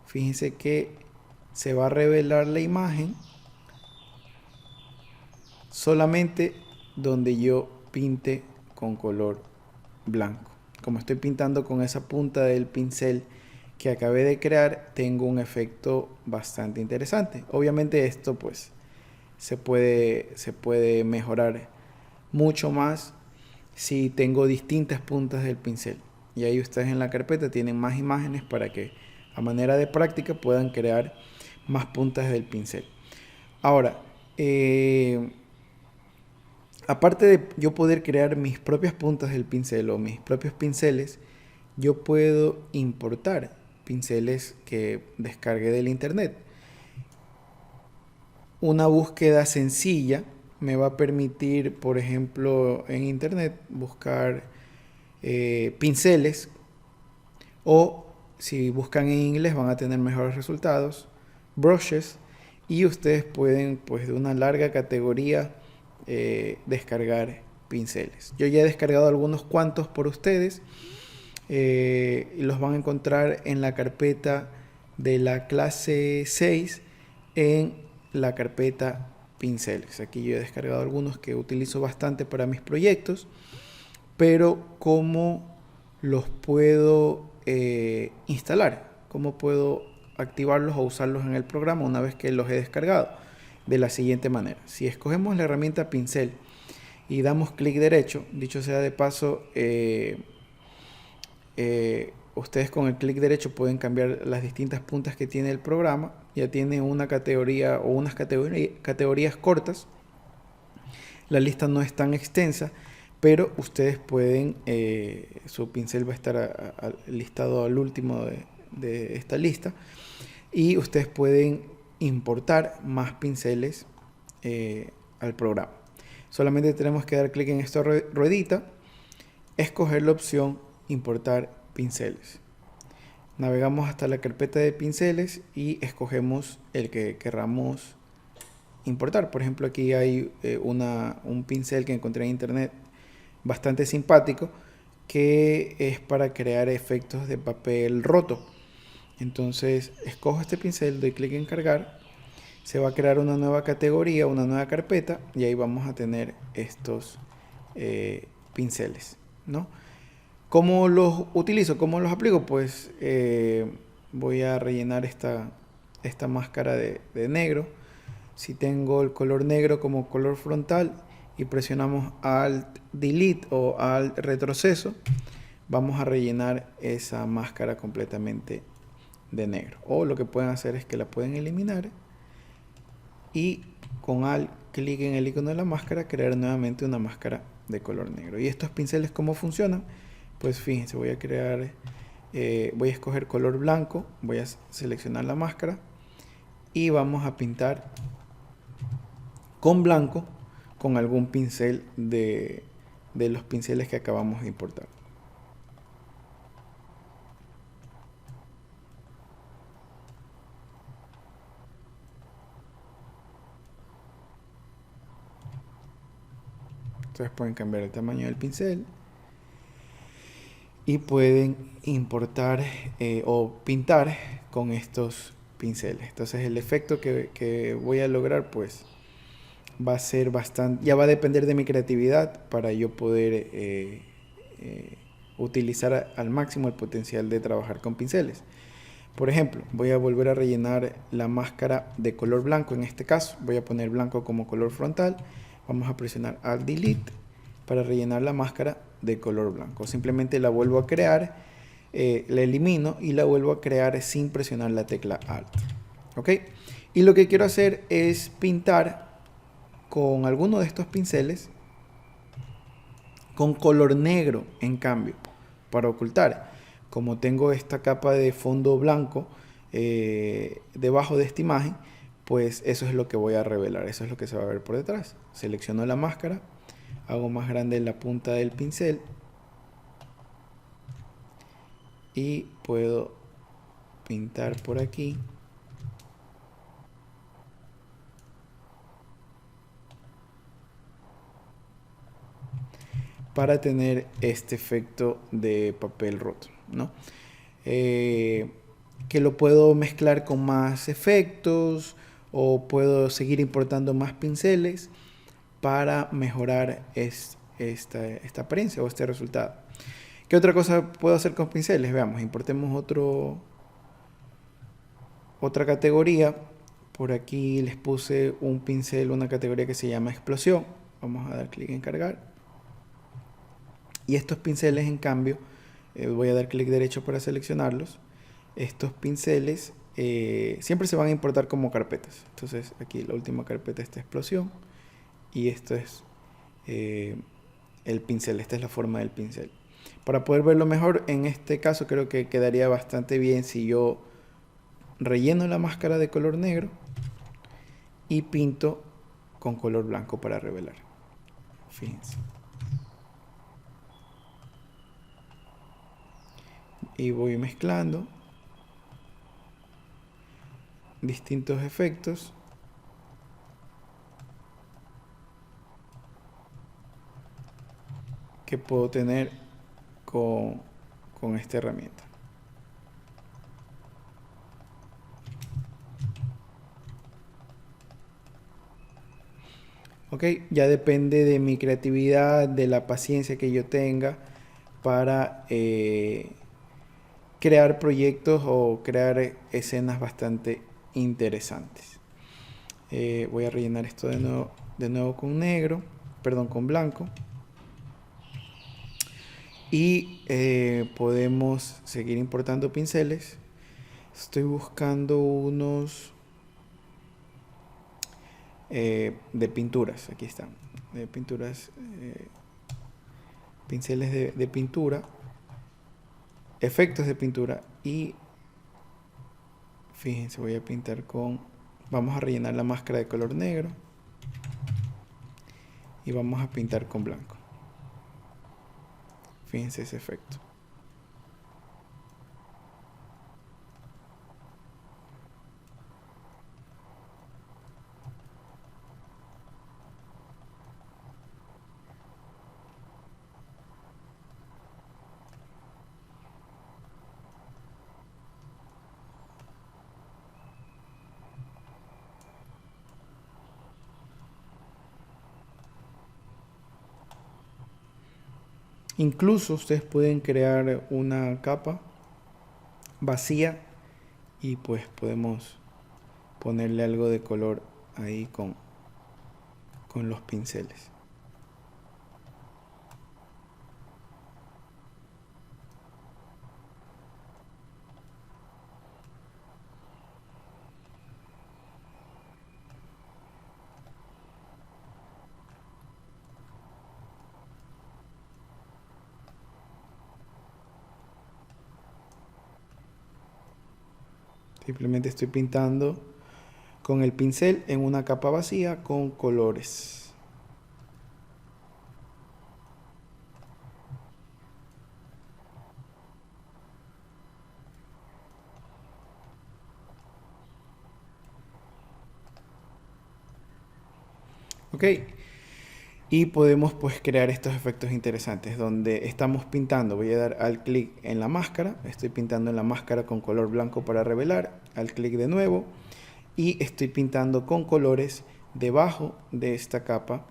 fíjense que se va a revelar la imagen solamente donde yo pinte con color blanco. Como estoy pintando con esa punta del pincel que acabé de crear, tengo un efecto bastante interesante. Obviamente esto pues se puede mejorar mucho más si tengo distintas puntas del pincel. Y ahí ustedes en la carpeta tienen más imágenes para que a manera de práctica puedan crear más puntas del pincel. Ahora, aparte de yo poder crear mis propias puntas del pincel o mis propios pinceles, yo puedo importar pinceles que descargué del internet. Una búsqueda sencilla me va a permitir, por ejemplo, en internet buscar pinceles, o si buscan en inglés van a tener mejores resultados, brushes, y ustedes pueden, pues, de una larga categoría descargar pinceles. Yo ya he descargado algunos cuantos por ustedes y los van a encontrar en la carpeta de la clase 6 en la carpeta pinceles. Aquí yo he descargado algunos que utilizo bastante para mis proyectos, pero ¿cómo los puedo instalar? ¿Cómo puedo activarlos o usarlos en el programa una vez que los he descargado? De la siguiente manera: si escogemos la herramienta pincel y damos clic derecho, dicho sea de paso, ustedes con el clic derecho pueden cambiar las distintas puntas que tiene el programa. Ya tiene una categoría o unas categorías cortas. La lista no es tan extensa, pero ustedes pueden, su pincel va a estar listado al último de esta lista, y ustedes pueden importar más pinceles al programa. Solamente tenemos que dar clic en esta ruedita, escoger la opción importar pinceles. Navegamos hasta la carpeta de pinceles y escogemos el que querramos importar. Por ejemplo, aquí hay un pincel que encontré en internet bastante simpático, que es para crear efectos de papel roto. Entonces escojo este pincel, doy clic en cargar, se va a crear una nueva categoría, una nueva carpeta, y ahí vamos a tener estos pinceles, ¿no? ¿Cómo los utilizo? ¿Cómo los aplico? Pues voy a rellenar esta máscara de negro. Si tengo el color negro como color frontal y presionamos Alt Delete o Alt retroceso, vamos a rellenar esa máscara completamente de negro. O lo que pueden hacer es que la pueden eliminar y con Alt clic en el icono de la máscara crear nuevamente una máscara de color negro. ¿Y estos pinceles cómo funcionan? Pues fíjense, voy a escoger color blanco, voy a seleccionar la máscara y vamos a pintar con blanco con algún pincel de los pinceles que acabamos de importar. Entonces pueden cambiar el tamaño del pincel y pueden importar o pintar con estos pinceles. Entonces el efecto que voy a lograr pues va a ser bastante, ya va a depender de mi creatividad para yo poder utilizar al máximo el potencial de trabajar con pinceles. Por ejemplo, voy a volver a rellenar la máscara de color blanco. En este caso voy a poner blanco como color frontal. Vamos a presionar Alt Delete para rellenar la máscara de color blanco. Simplemente la vuelvo a crear, la elimino y la vuelvo a crear sin presionar la tecla Alt. ¿Ok? Y lo que quiero hacer es pintar con alguno de estos pinceles con color negro, en cambio, para ocultar. Como tengo esta capa de fondo blanco debajo de esta imagen, pues eso es lo que voy a revelar, eso es lo que se va a ver por detrás. Selecciono la máscara, hago más grande la punta del pincel y puedo pintar por aquí para tener este efecto de papel roto, ¿no? Que lo puedo mezclar con más efectos o puedo seguir importando más pinceles para mejorar esta apariencia o este resultado. ¿Qué otra cosa puedo hacer con pinceles? Veamos, importemos otra categoría. Por aquí les puse un pincel, una categoría que se llama explosión. Vamos a dar clic en cargar. Y estos pinceles, en cambio, voy a dar clic derecho para seleccionarlos. Estos pinceles siempre se van a importar como carpetas. Entonces aquí la última carpeta está explosión y esto es el pincel, esta es la forma del pincel. Para poder verlo mejor, en este caso creo que quedaría bastante bien si yo relleno la máscara de color negro y pinto con color blanco para revelar. Fíjense. Y voy mezclando distintos efectos que puedo tener con esta herramienta. Ok, ya depende de mi creatividad, de la paciencia que yo tenga para crear proyectos o crear escenas bastante interesantes. Voy a rellenar esto de nuevo con negro, perdón, con blanco. Y podemos seguir importando pinceles. Estoy buscando unos de pinturas. Aquí están. De pinturas. Pinceles de pintura. Efectos de pintura. Y fíjense, voy a pintar con... Vamos a rellenar la máscara de color negro. Y vamos a pintar con blanco. Fíjense ese efecto. Incluso ustedes pueden crear una capa vacía y pues podemos ponerle algo de color ahí con los pinceles. Simplemente estoy pintando con el pincel en una capa vacía con colores. Ok, y podemos pues crear estos efectos interesantes donde estamos pintando. Voy a dar al clic en la máscara, estoy pintando en la máscara con color blanco para revelar, al clic de nuevo y estoy pintando con colores debajo de esta capa,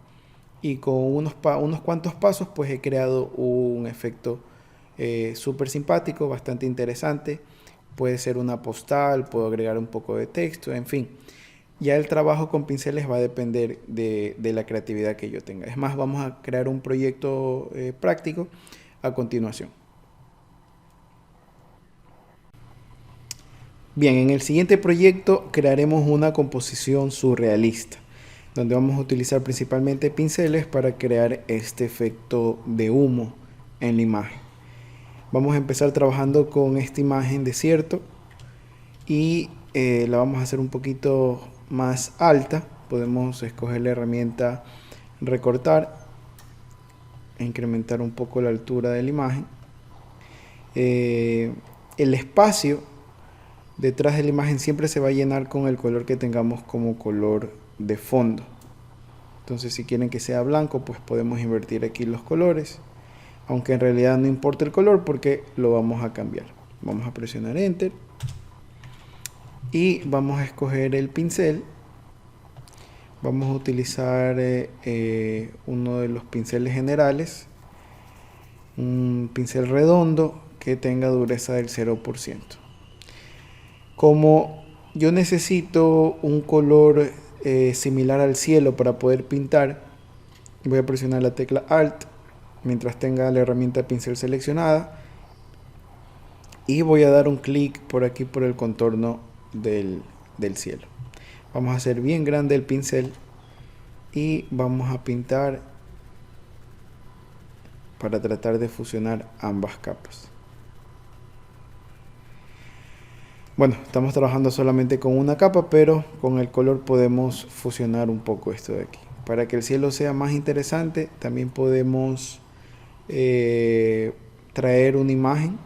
y con unos cuantos pasos pues he creado un efecto súper simpático, bastante interesante. Puede ser una postal, puedo agregar un poco de texto, en fin. Ya el trabajo con pinceles va a depender de la creatividad que yo tenga. Es más, vamos a crear un proyecto práctico a continuación. Bien, en el siguiente proyecto crearemos una composición surrealista, donde vamos a utilizar principalmente pinceles para crear este efecto de humo en la imagen. Vamos a empezar trabajando con esta imagen desierto y la vamos a hacer un poquito más alta. Podemos escoger la herramienta recortar e incrementar un poco la altura de la imagen. El espacio detrás de la imagen siempre se va a llenar con el color que tengamos como color de fondo. Entonces, si quieren que sea blanco, pues podemos invertir aquí los colores, aunque en realidad no importa el color porque lo vamos a cambiar. Vamos a presionar Enter y vamos a escoger el pincel. Vamos a utilizar uno de los pinceles generales, un pincel redondo que tenga dureza del 0%. Como yo necesito un color similar al cielo para poder pintar, voy a presionar la tecla Alt mientras tenga la herramienta pincel seleccionada y voy a dar un clic por aquí por el contorno del cielo. Vamos a hacer bien grande el pincel y vamos a pintar para tratar de fusionar ambas capas. Bueno, estamos trabajando solamente con una capa, pero con el color podemos fusionar un poco esto de aquí. Para que el cielo sea más interesante, también podemos traer una imagen.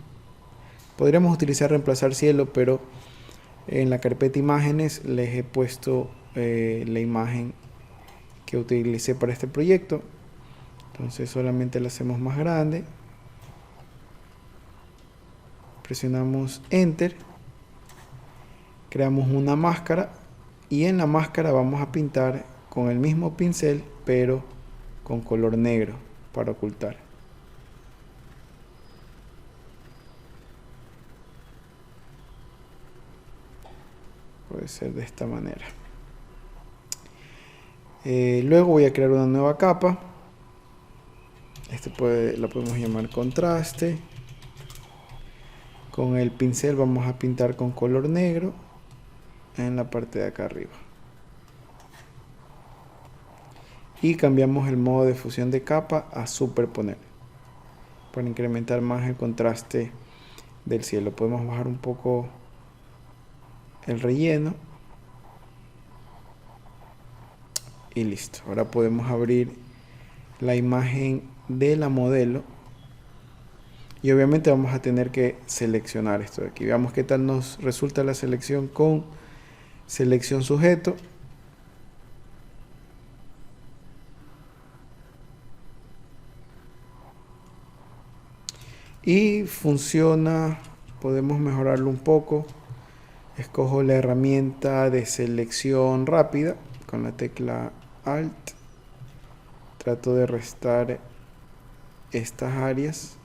Podríamos utilizar reemplazar cielo, pero en la carpeta imágenes les he puesto la imagen que utilicé para este proyecto. Entonces solamente la hacemos más grande. Presionamos Enter. Creamos una máscara y en la máscara vamos a pintar con el mismo pincel, pero con color negro para ocultar. Puede ser de esta manera. Luego voy a crear una nueva capa. La podemos llamar contraste. Con el pincel vamos a pintar con color negro en la parte de acá arriba. Y cambiamos el modo de fusión de capa a superponer para incrementar más el contraste del cielo. Podemos bajar un poco el relleno y listo. Ahora podemos abrir la imagen de la modelo y obviamente vamos a tener que seleccionar esto de aquí. Veamos qué tal nos resulta la selección con selección sujeto. Y funciona, podemos mejorarlo un poco. Escojo la herramienta de selección rápida con la tecla Alt. Trato de restar estas áreas.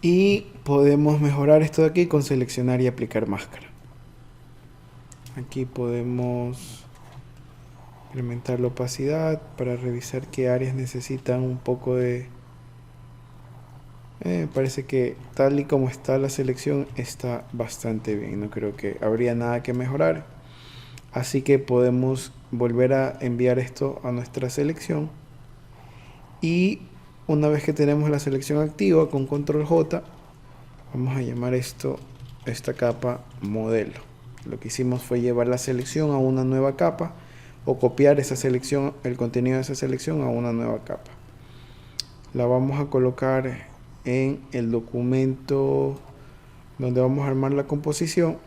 Y podemos mejorar esto de aquí con seleccionar y aplicar máscara. Aquí podemos incrementar la opacidad para revisar qué áreas necesitan un poco de... parece que tal y como está la selección está bastante bien. No creo que habría nada que mejorar. Así que podemos volver a enviar esto a nuestra selección. Y una vez que tenemos la selección activa con control J, vamos a llamar esta capa modelo. Lo que hicimos fue llevar la selección a una nueva capa o copiar esa selección, el contenido de esa selección a una nueva capa. La vamos a colocar en el documento donde vamos a armar la composición.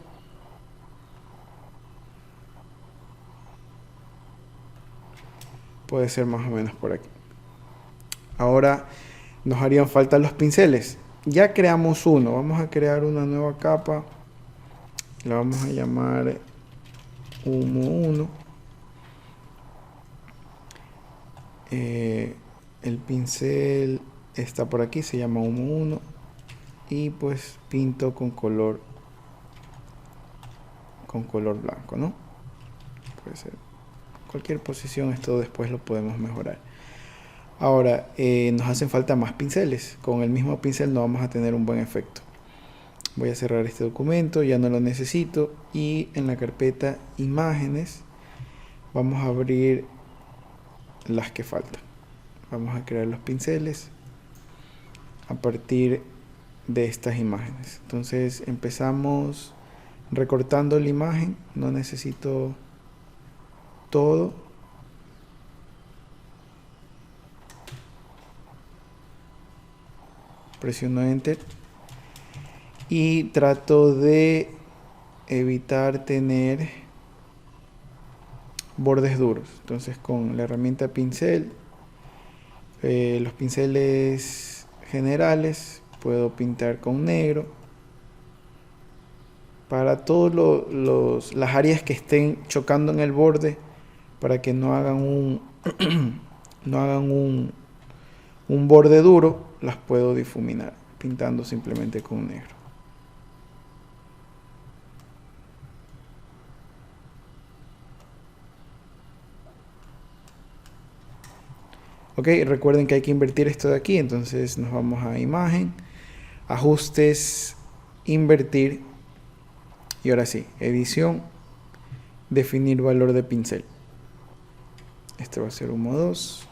Puede ser más o menos por aquí. Ahora nos harían falta los pinceles. Ya creamos uno, vamos a crear una nueva capa. La vamos a llamar humo 1. El pincel está por aquí, se llama humo 1. Y pues pinto con color blanco, ¿no? Puede ser cualquier posición, esto después lo podemos mejorar. Ahora, nos hacen falta más pinceles. Con el mismo pincel no vamos a tener un buen efecto. Voy a cerrar este documento, ya no lo necesito. Y en la carpeta imágenes vamos a abrir las que faltan. Vamos a crear los pinceles a partir de estas imágenes. Entonces empezamos recortando la imagen. No necesito todo. Presiono Enter y trato de evitar tener bordes duros. Entonces con la herramienta pincel, los pinceles generales, puedo pintar con negro para todas las áreas que estén chocando en el borde, para que no hagan un borde duro. Las puedo difuminar pintando simplemente con negro. Ok, recuerden que hay que invertir esto de aquí, entonces nos vamos a imagen, ajustes, invertir, y ahora sí, edición, definir valor de pincel. Este va a ser humo 2.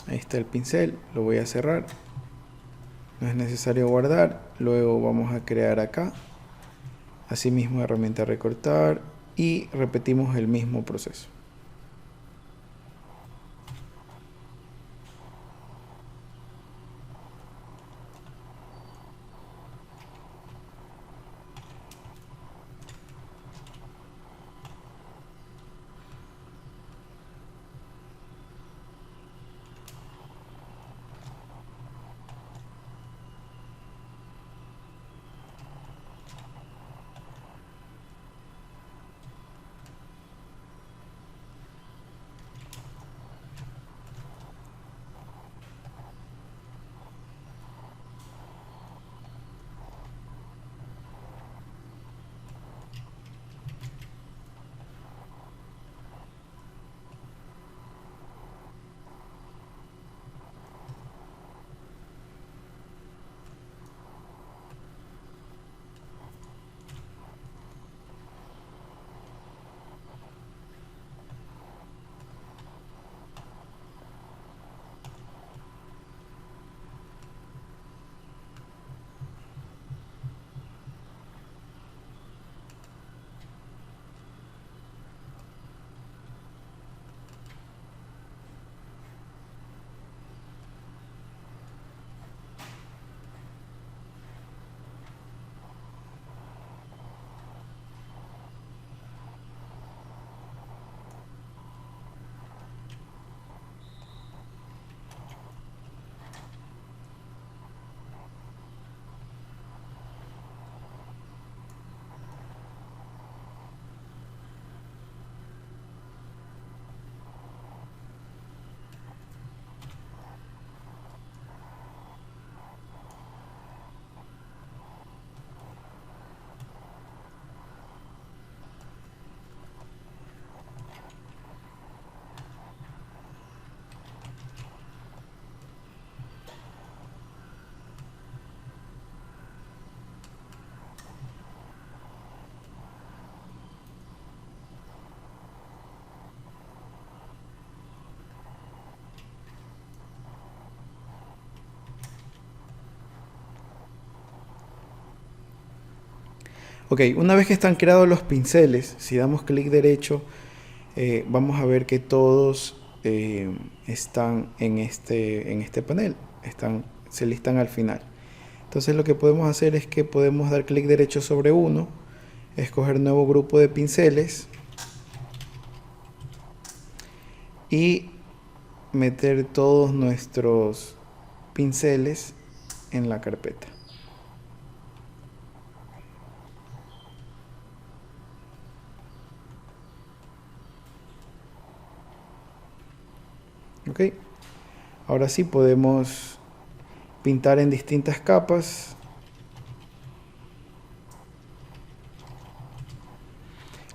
Ahí está el pincel, lo voy a cerrar. No es necesario guardar, luego vamos a crear acá. Asimismo, herramienta recortar y repetimos el mismo proceso. Ok, una vez que están creados los pinceles, si damos clic derecho, vamos a ver que todos están en este panel, se listan al final. Entonces lo que podemos hacer es que podemos dar clic derecho sobre uno, escoger nuevo grupo de pinceles y meter todos nuestros pinceles en la carpeta. Ok, ahora sí podemos pintar en distintas capas.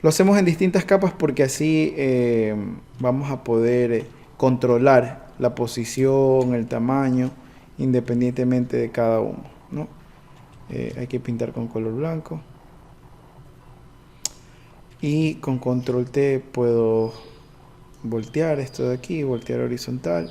Lo hacemos en distintas capas porque así vamos a poder controlar la posición, el tamaño, independientemente de cada uno, ¿no? Hay que pintar con color blanco. Y con control T puedo voltear esto de aquí, voltear horizontal.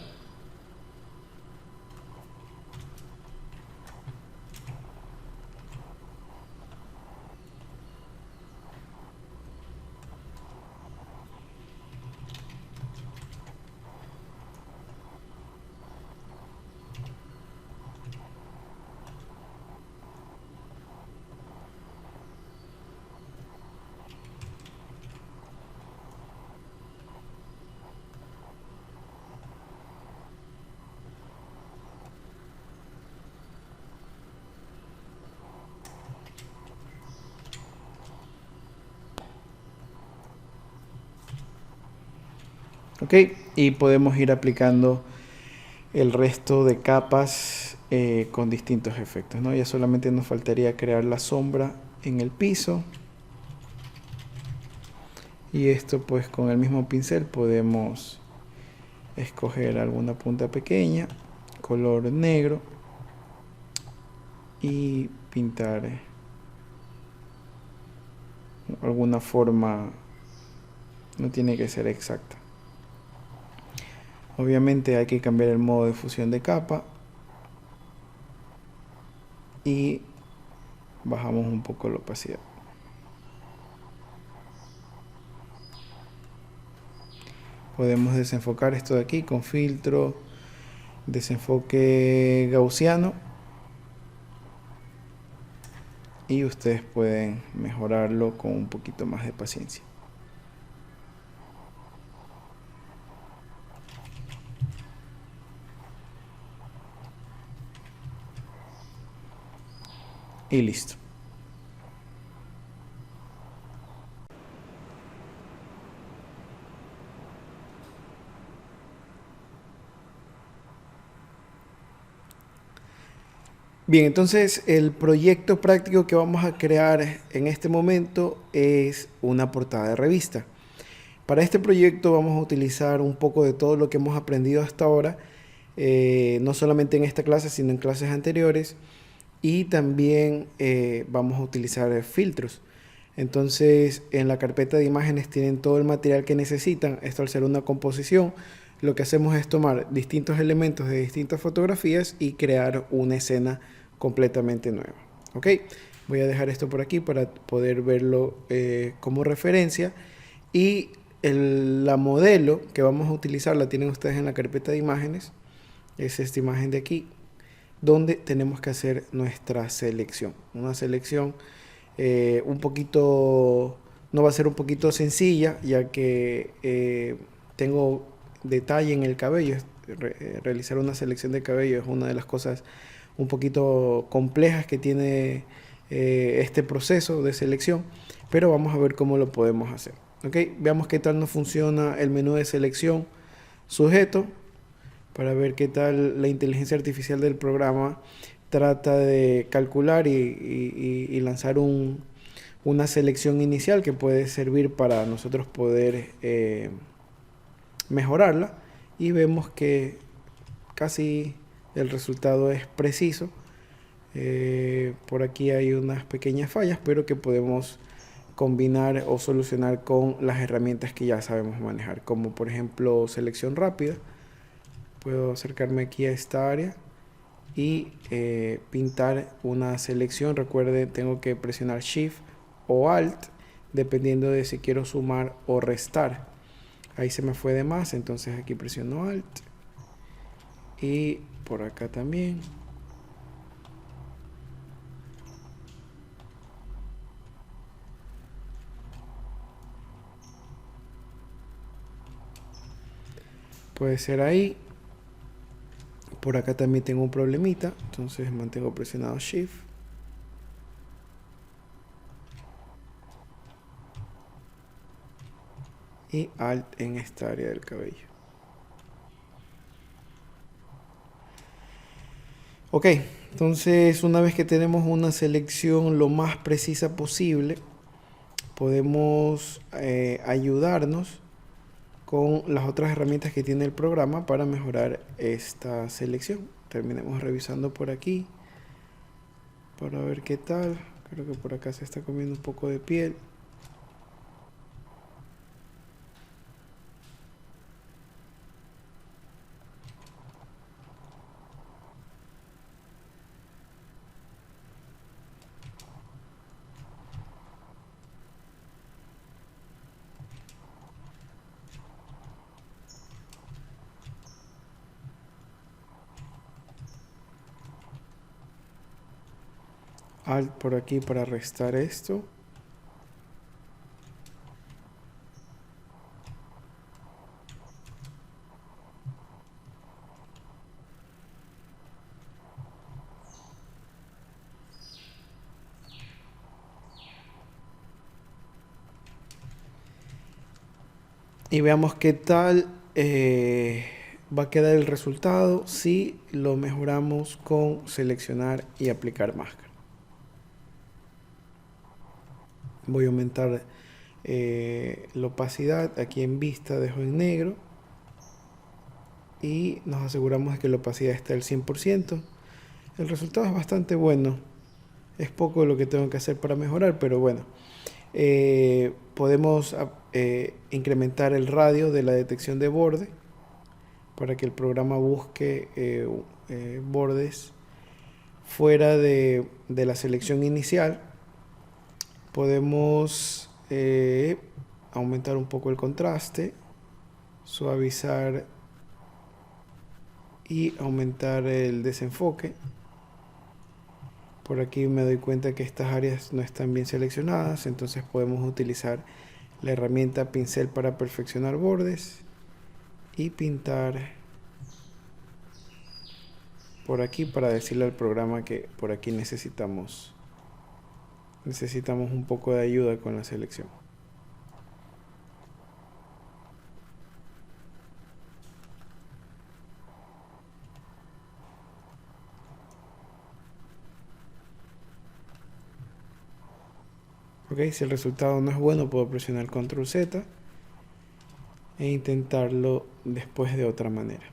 Ok, y podemos ir aplicando el resto de capas con distintos efectos, ¿no? Ya solamente nos faltaría crear la sombra en el piso. Y esto pues con el mismo pincel podemos escoger alguna punta pequeña, color negro y pintar alguna forma, no tiene que ser exacta. Obviamente hay que cambiar el modo de fusión de capa y bajamos un poco la opacidad. Podemos desenfocar esto de aquí con filtro, desenfoque gaussiano, y ustedes pueden mejorarlo con un poquito más de paciencia. Y listo. Bien, entonces el proyecto práctico que vamos a crear en este momento es una portada de revista. Para este proyecto vamos a utilizar un poco de todo lo que hemos aprendido hasta ahora, no solamente en esta clase, sino en clases anteriores, y también vamos a utilizar filtros. Entonces en la carpeta de imágenes tienen todo el material que necesitan. Esto, al ser una composición, lo que hacemos es tomar distintos elementos de distintas fotografías y crear una escena completamente nueva. Ok, voy a dejar esto por aquí para poder verlo como referencia. Y la modelo que vamos a utilizar la tienen ustedes en la carpeta de imágenes. Es esta imagen de aquí, donde tenemos que hacer nuestra selección. Una selección un poquito, no va a ser un poquito sencilla, ya que tengo detalle en el cabello. Realizar una selección de cabello es una de las cosas un poquito complejas que tiene este proceso de selección, pero vamos a ver cómo lo podemos hacer. Ok, veamos qué tal nos funciona el menú de selección sujeto, para ver qué tal la inteligencia artificial del programa trata de calcular y lanzar una selección inicial que puede servir para nosotros poder mejorarla, y vemos que casi el resultado es preciso. Por aquí hay unas pequeñas fallas, pero que podemos combinar o solucionar con las herramientas que ya sabemos manejar, como por ejemplo selección rápida. Puedo acercarme aquí a esta área y pintar una selección. Recuerde, tengo que presionar Shift o Alt, dependiendo de si quiero sumar o restar. Ahí se me fue de más, entonces aquí presiono Alt. Y por acá también. Puede ser ahí. Por acá también tengo un problemita, entonces mantengo presionado Shift. Y Alt en esta área del cabello. Ok, entonces una vez que tenemos una selección lo más precisa posible, podemos ayudarnos con las otras herramientas que tiene el programa para mejorar esta selección. Terminemos revisando por aquí para ver qué tal. Creo que por acá se está comiendo un poco de piel. Alt por aquí para restar esto. Y veamos qué tal va a quedar el resultado si lo mejoramos con seleccionar y aplicar máscara. Voy a aumentar la opacidad. Aquí en vista dejo en negro. Y nos aseguramos de que la opacidad está al 100%. El resultado es bastante bueno. Es poco lo que tengo que hacer para mejorar, pero bueno. Podemos incrementar el radio de la detección de borde para que el programa busque bordes fuera de la selección inicial. Podemos aumentar un poco el contraste, suavizar y aumentar el desenfoque. Por aquí me doy cuenta que estas áreas no están bien seleccionadas, entonces podemos utilizar la herramienta pincel para perfeccionar bordes y pintar por aquí para decirle al programa que por aquí necesitamos un poco de ayuda con la selección. Ok, si el resultado no es bueno, puedo presionar Control Z e intentarlo después de otra manera.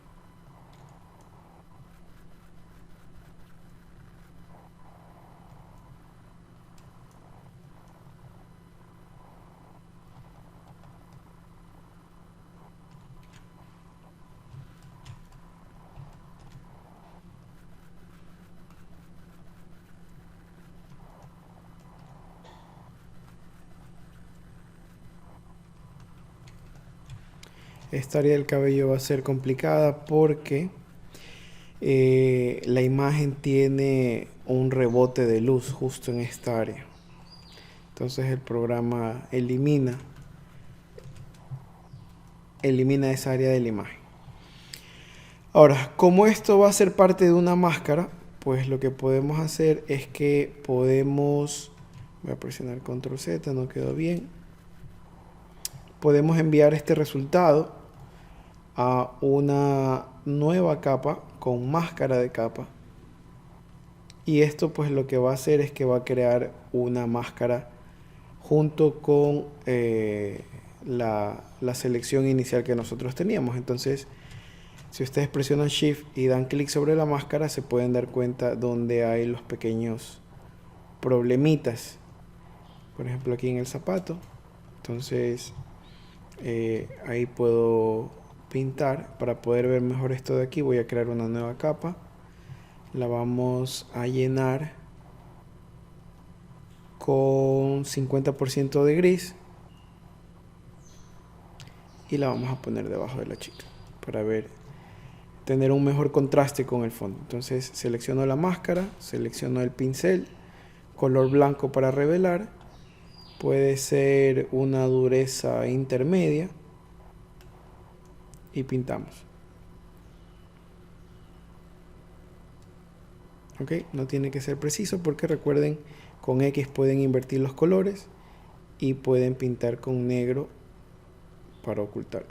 Esta área del cabello va a ser complicada porque la imagen tiene un rebote de luz justo en esta área. Entonces el programa elimina esa área de la imagen. Ahora, como esto va a ser parte de una máscara, pues lo que podemos hacer es que podemos, voy a presionar Control Z, no quedó bien. Podemos enviar este resultado a una nueva capa con máscara de capa. Y esto pues lo que va a hacer es que va a crear una máscara junto con la selección inicial que nosotros teníamos. Entonces, si ustedes presionan Shift y dan clic sobre la máscara, se pueden dar cuenta donde hay los pequeños problemitas. Por ejemplo, aquí en el zapato. Entonces, ahí puedo pintar para poder ver mejor esto de aquí. Voy a crear una nueva capa. La vamos a llenar con 50% de gris y la vamos a poner debajo de la chica para tener un mejor contraste con el fondo. Entonces selecciono la máscara, selecciono el pincel, color blanco para revelar, puede ser una dureza intermedia y pintamos. Ok, no tiene que ser preciso porque recuerden, con X pueden invertir los colores y pueden pintar con negro para ocultar.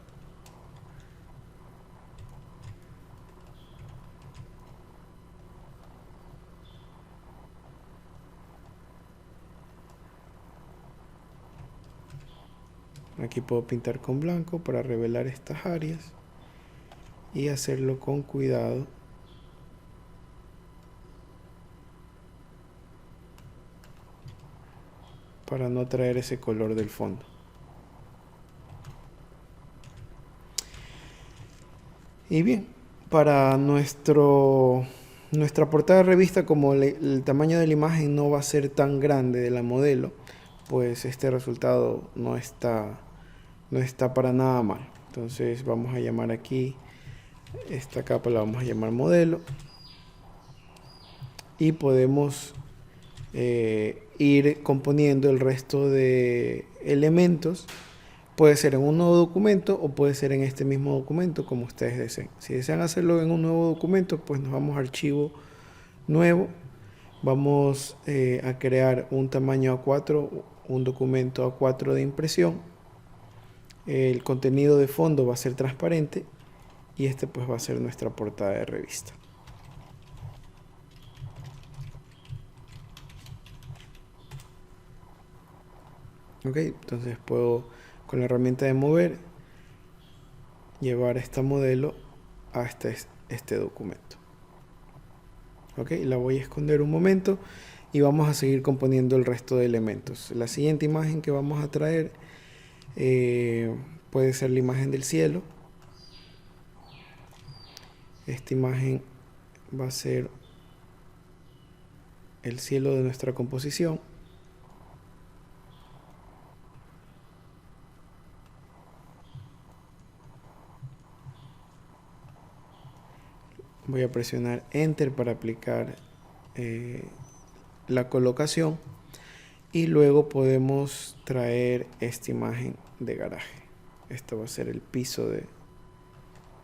Aquí puedo pintar con blanco para revelar estas áreas y hacerlo con cuidado. Para no traer ese color del fondo. Y bien, para nuestra portada de revista, como el tamaño de la imagen no va a ser tan grande de la modelo, pues este resultado no está para nada mal. Entonces vamos a llamar aquí, esta capa la vamos a llamar modelo. Y podemos ir componiendo el resto de elementos. Puede ser en un nuevo documento o puede ser en este mismo documento, como ustedes deseen. Si desean hacerlo en un nuevo documento, pues nos vamos a archivo nuevo. Vamos a crear un tamaño A4, un documento A4 de impresión. El contenido de fondo va a ser transparente y este pues va a ser nuestra portada de revista. Ok, entonces puedo con la herramienta de mover llevar esta modelo a este documento. Ok, la voy a esconder un momento y vamos a seguir componiendo el resto de elementos. La siguiente imagen que vamos a traer puede ser la imagen del cielo. Esta imagen va a ser el cielo de nuestra composición. Voy a presionar Enter para aplicar la colocación y luego podemos traer esta imagen de garaje. Esto va a ser el piso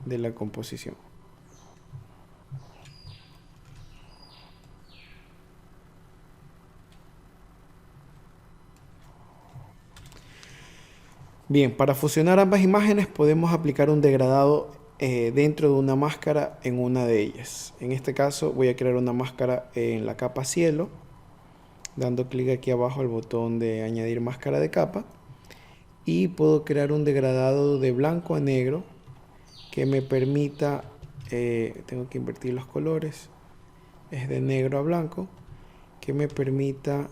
de la composición. Bien, para fusionar ambas imágenes podemos aplicar un degradado dentro de una máscara en una de ellas. En este caso voy a crear una máscara en la capa cielo, dando clic aquí abajo al botón de añadir máscara de capa, y puedo crear un degradado de blanco a negro que me permita, tengo que invertir los colores, es de negro a blanco, que me permita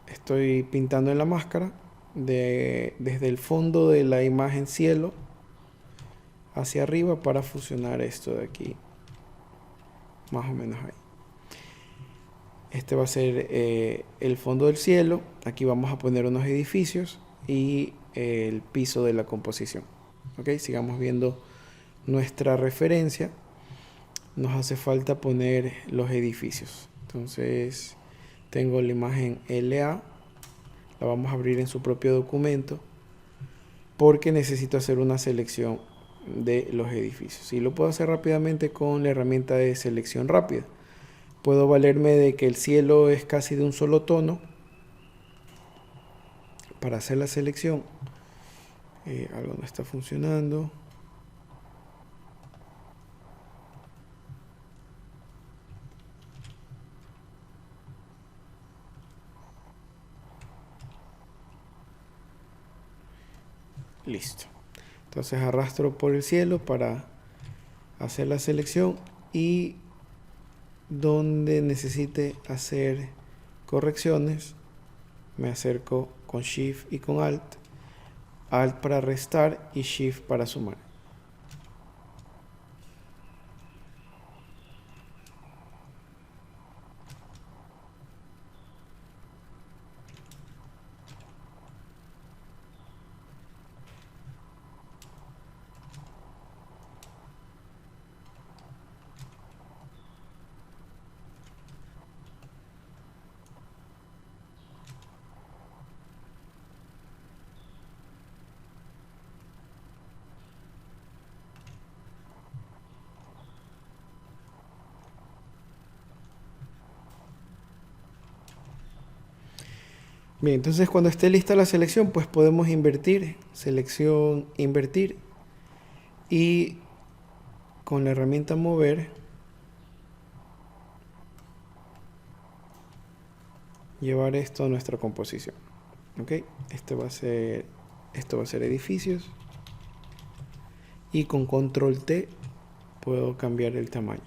estoy pintando en la máscara desde el fondo de la imagen cielo hacia arriba para fusionar esto de aquí, más o menos ahí. Este va a ser el fondo del cielo. Aquí vamos a poner unos edificios y el piso de la composición. Ok, sigamos viendo nuestra referencia. Nos hace falta poner los edificios. Entonces tengo la imagen LA, la vamos a abrir en su propio documento porque necesito hacer una selección de los edificios. Y lo puedo hacer rápidamente con la herramienta de selección rápida. Puedo valerme de que el cielo es casi de un solo tono para hacer la selección. Algo no está funcionando. Listo. Entonces arrastro por el cielo para hacer la selección y donde necesite hacer correcciones me acerco con Shift y con Alt. Alt para restar y Shift para sumar. Bien, entonces cuando esté lista la selección, pues podemos invertir, selección, invertir, y con la herramienta mover, llevar esto a nuestra composición. ¿Ok? Esto va a ser edificios, y con control T puedo cambiar el tamaño.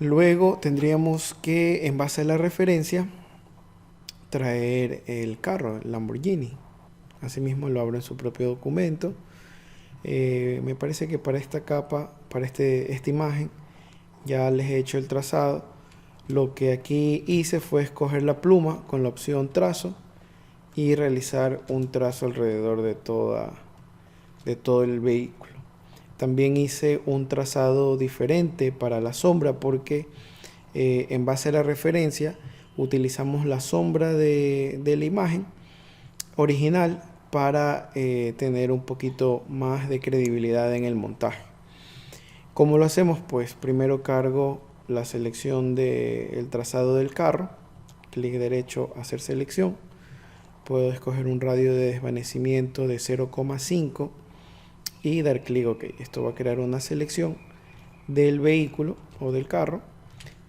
Luego tendríamos que, en base a la referencia, traer el carro, el Lamborghini. Asimismo lo abro en su propio documento. Me parece que para esta capa, para esta imagen, ya les he hecho el trazado. Lo que aquí hice fue escoger la pluma con la opción trazo y realizar un trazo alrededor de todo el vehículo. También hice un trazado diferente para la sombra porque en base a la referencia utilizamos la sombra de la imagen original para tener un poquito más de credibilidad en el montaje. ¿Cómo lo hacemos? Pues primero cargo la selección del trazado del carro, clic derecho, hacer selección. Puedo escoger un radio de desvanecimiento de 0,5 y dar clic OK. Esto va a crear una selección del vehículo o del carro.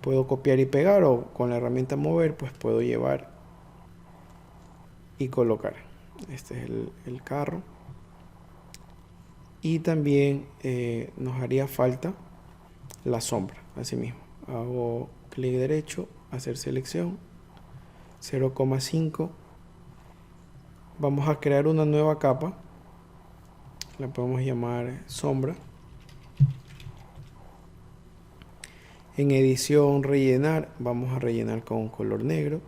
Puedo copiar y pegar, o con la herramienta mover pues puedo llevar y colocar. Este es el carro. Y también nos haría falta la sombra. Así mismo hago clic derecho, hacer selección, 0,5. Vamos a crear una nueva capa, la podemos llamar sombra. En edición rellenar, vamos a rellenar con color negro.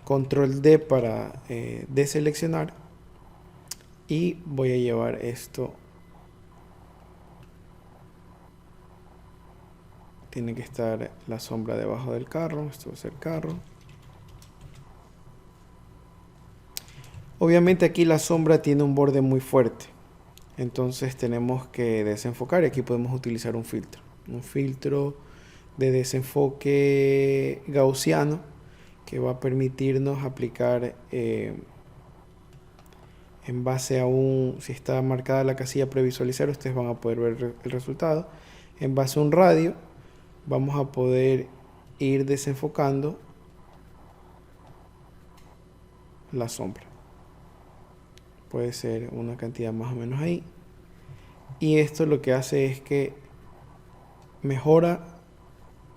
Control D para deseleccionar, y voy a llevar esto. Tiene que estar la sombra debajo del carro. Esto va a ser carro. Obviamente aquí la sombra tiene un borde muy fuerte, entonces tenemos que desenfocar, y aquí podemos utilizar un filtro de desenfoque gaussiano que va a permitirnos aplicar en base a si está marcada la casilla previsualizar, ustedes van a poder ver el resultado. En base a un radio vamos a poder ir desenfocando la sombra. Puede ser una cantidad más o menos ahí. Y esto lo que hace es que mejora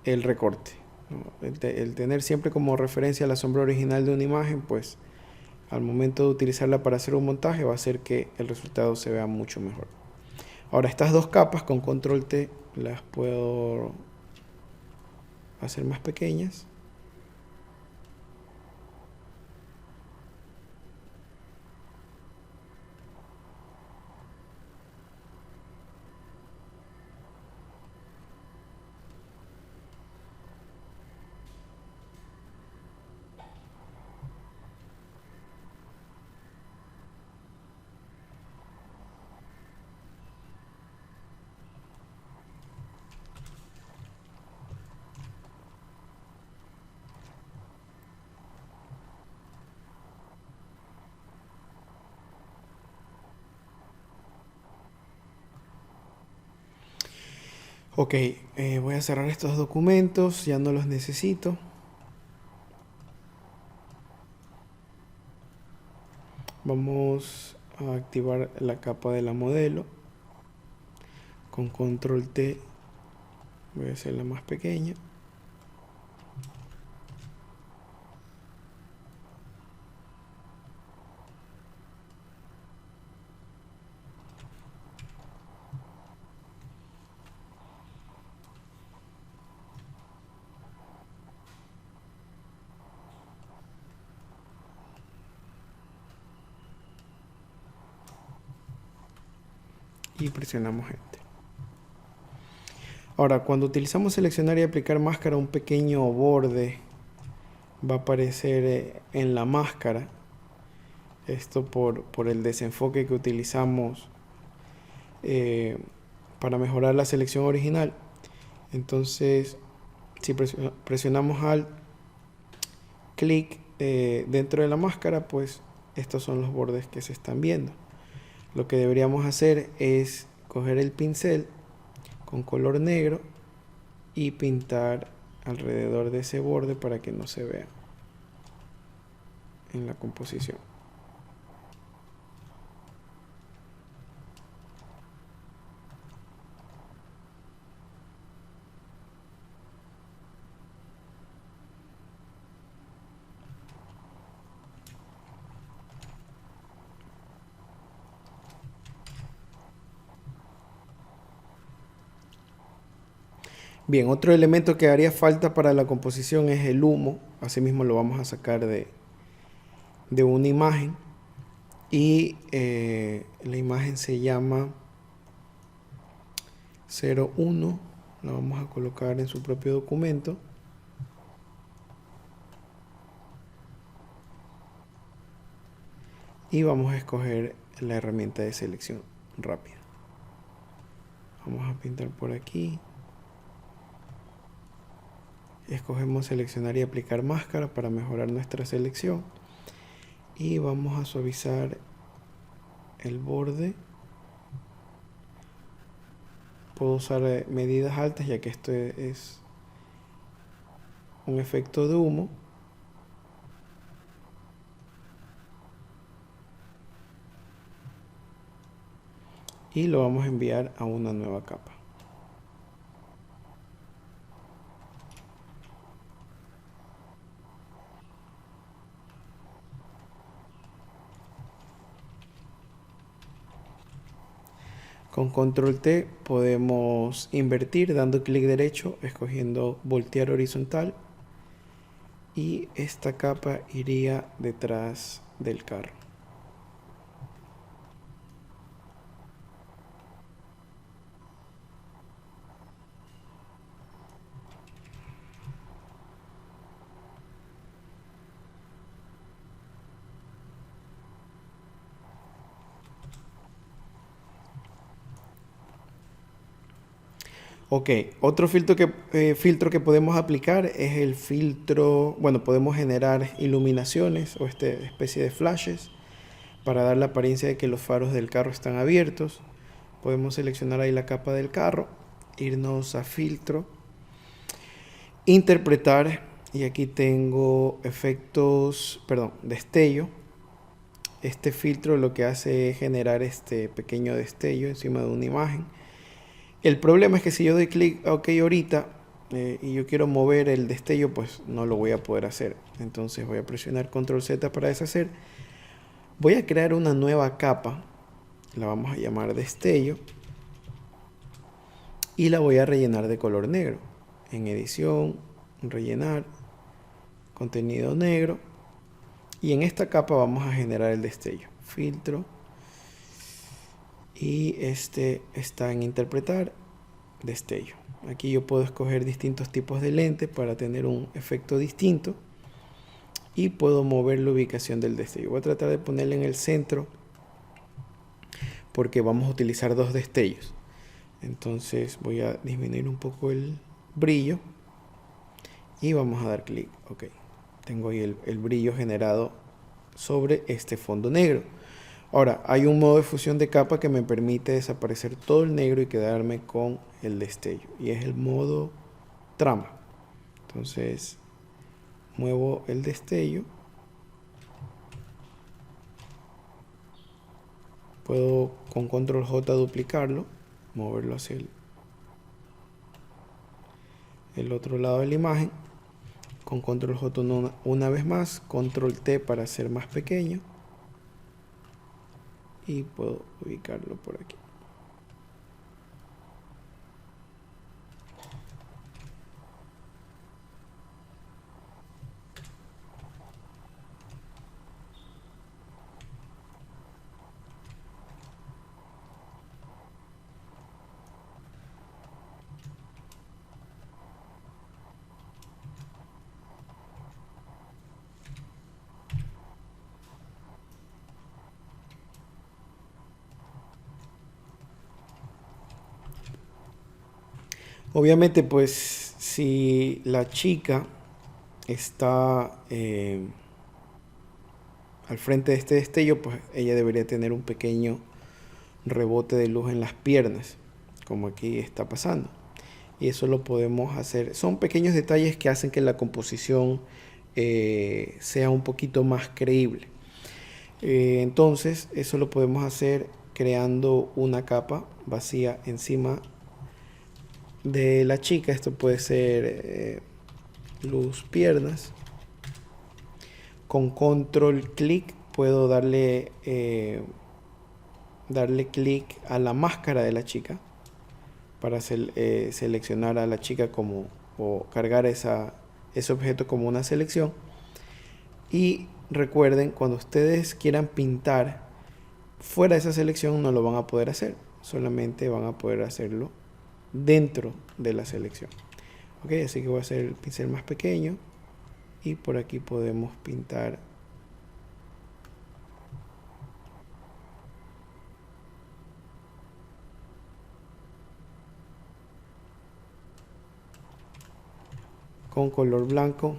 el recorte, ¿no? El tener siempre como referencia la sombra original de una imagen, pues al momento de utilizarla para hacer un montaje va a hacer que el resultado se vea mucho mejor. Ahora, estas dos capas con control T las puedo hacer más pequeñas. Ok, voy a cerrar estos documentos, ya no los necesito. Vamos a activar la capa de la modelo. Con control T voy a hacerla más pequeña. y presionamos Enter. Ahora, cuando utilizamos seleccionar y aplicar máscara, un pequeño borde va a aparecer en la máscara. Esto por el desenfoque que utilizamos para mejorar la selección original. Entonces, si presionamos Alt, clic dentro de la máscara, pues estos son los bordes que se están viendo. Lo que deberíamos hacer es coger el pincel con color negro y pintar alrededor de ese borde para que no se vea en la composición. Bien, otro elemento que haría falta para la composición es el humo. Asimismo lo vamos a sacar de una imagen. Y la imagen se llama 01. La vamos a colocar en su propio documento. Y vamos a escoger la herramienta de selección rápida. Vamos a pintar por aquí. Escogemos seleccionar y aplicar máscara para mejorar nuestra selección. Y vamos a suavizar el borde. Puedo usar medidas altas ya que esto es un efecto de humo. Y lo vamos a enviar a una nueva capa. Con control T podemos invertir dando clic derecho, escogiendo voltear horizontal, y esta capa iría detrás del carro. Ok, otro filtro que podemos aplicar es el filtro, bueno, podemos generar iluminaciones o esta especie de flashes para dar la apariencia de que los faros del carro están abiertos. Podemos seleccionar ahí la capa del carro, irnos a filtro, interpretar, y aquí tengo destello. Este filtro lo que hace es generar este pequeño destello encima de una imagen. El problema es que si yo doy clic a OK ahorita y yo quiero mover el destello, pues no lo voy a poder hacer. Entonces voy a presionar Control Z para deshacer. Voy a crear una nueva capa, la vamos a llamar destello, y la voy a rellenar de color negro. En edición, rellenar, contenido negro, y en esta capa vamos a generar el destello. Filtro, y este está en interpretar, destello. Aquí yo puedo escoger distintos tipos de lente para tener un efecto distinto, y puedo mover la ubicación del destello. Voy a tratar de ponerle en el centro porque vamos a utilizar dos destellos. Entonces voy a disminuir un poco el brillo y vamos a dar clic. Ok, tengo ahí el brillo generado sobre este fondo negro. Ahora, hay un modo de fusión de capa que me permite desaparecer todo el negro y quedarme con el destello, y es el modo trama. Entonces muevo el destello, puedo con control J duplicarlo, moverlo hacia el otro lado de la imagen, con control J una vez más, control T para hacer más pequeño, y puedo ubicarlo por aquí. Obviamente, pues si la chica está al frente de este destello, pues ella debería tener un pequeño rebote de luz en las piernas, como aquí está pasando. Y eso lo podemos hacer. Son pequeños detalles que hacen que la composición sea un poquito más creíble. Entonces, eso lo podemos hacer creando una capa vacía encima de la chica. Esto puede ser luz piernas. Con control clic puedo darle clic a la máscara de la chica para seleccionar a la chica como, o cargar ese objeto como una selección. Y recuerden, cuando ustedes quieran pintar fuera de esa selección no lo van a poder hacer, solamente van a poder hacerlo dentro de la selección. Ok, así que voy a hacer el pincel más pequeño y por aquí podemos pintar con color blanco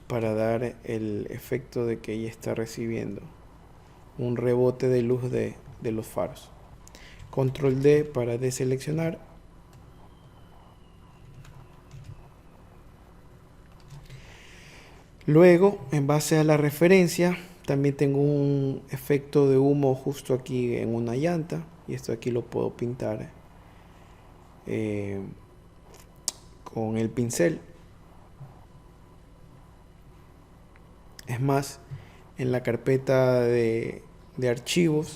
para dar el efecto de que ella está recibiendo un rebote de luz de los faros. Control D para deseleccionar. Luego, en base a la referencia, también tengo un efecto de humo justo aquí en una llanta. Y esto aquí lo puedo pintar con el pincel. Es más, en la carpeta de archivos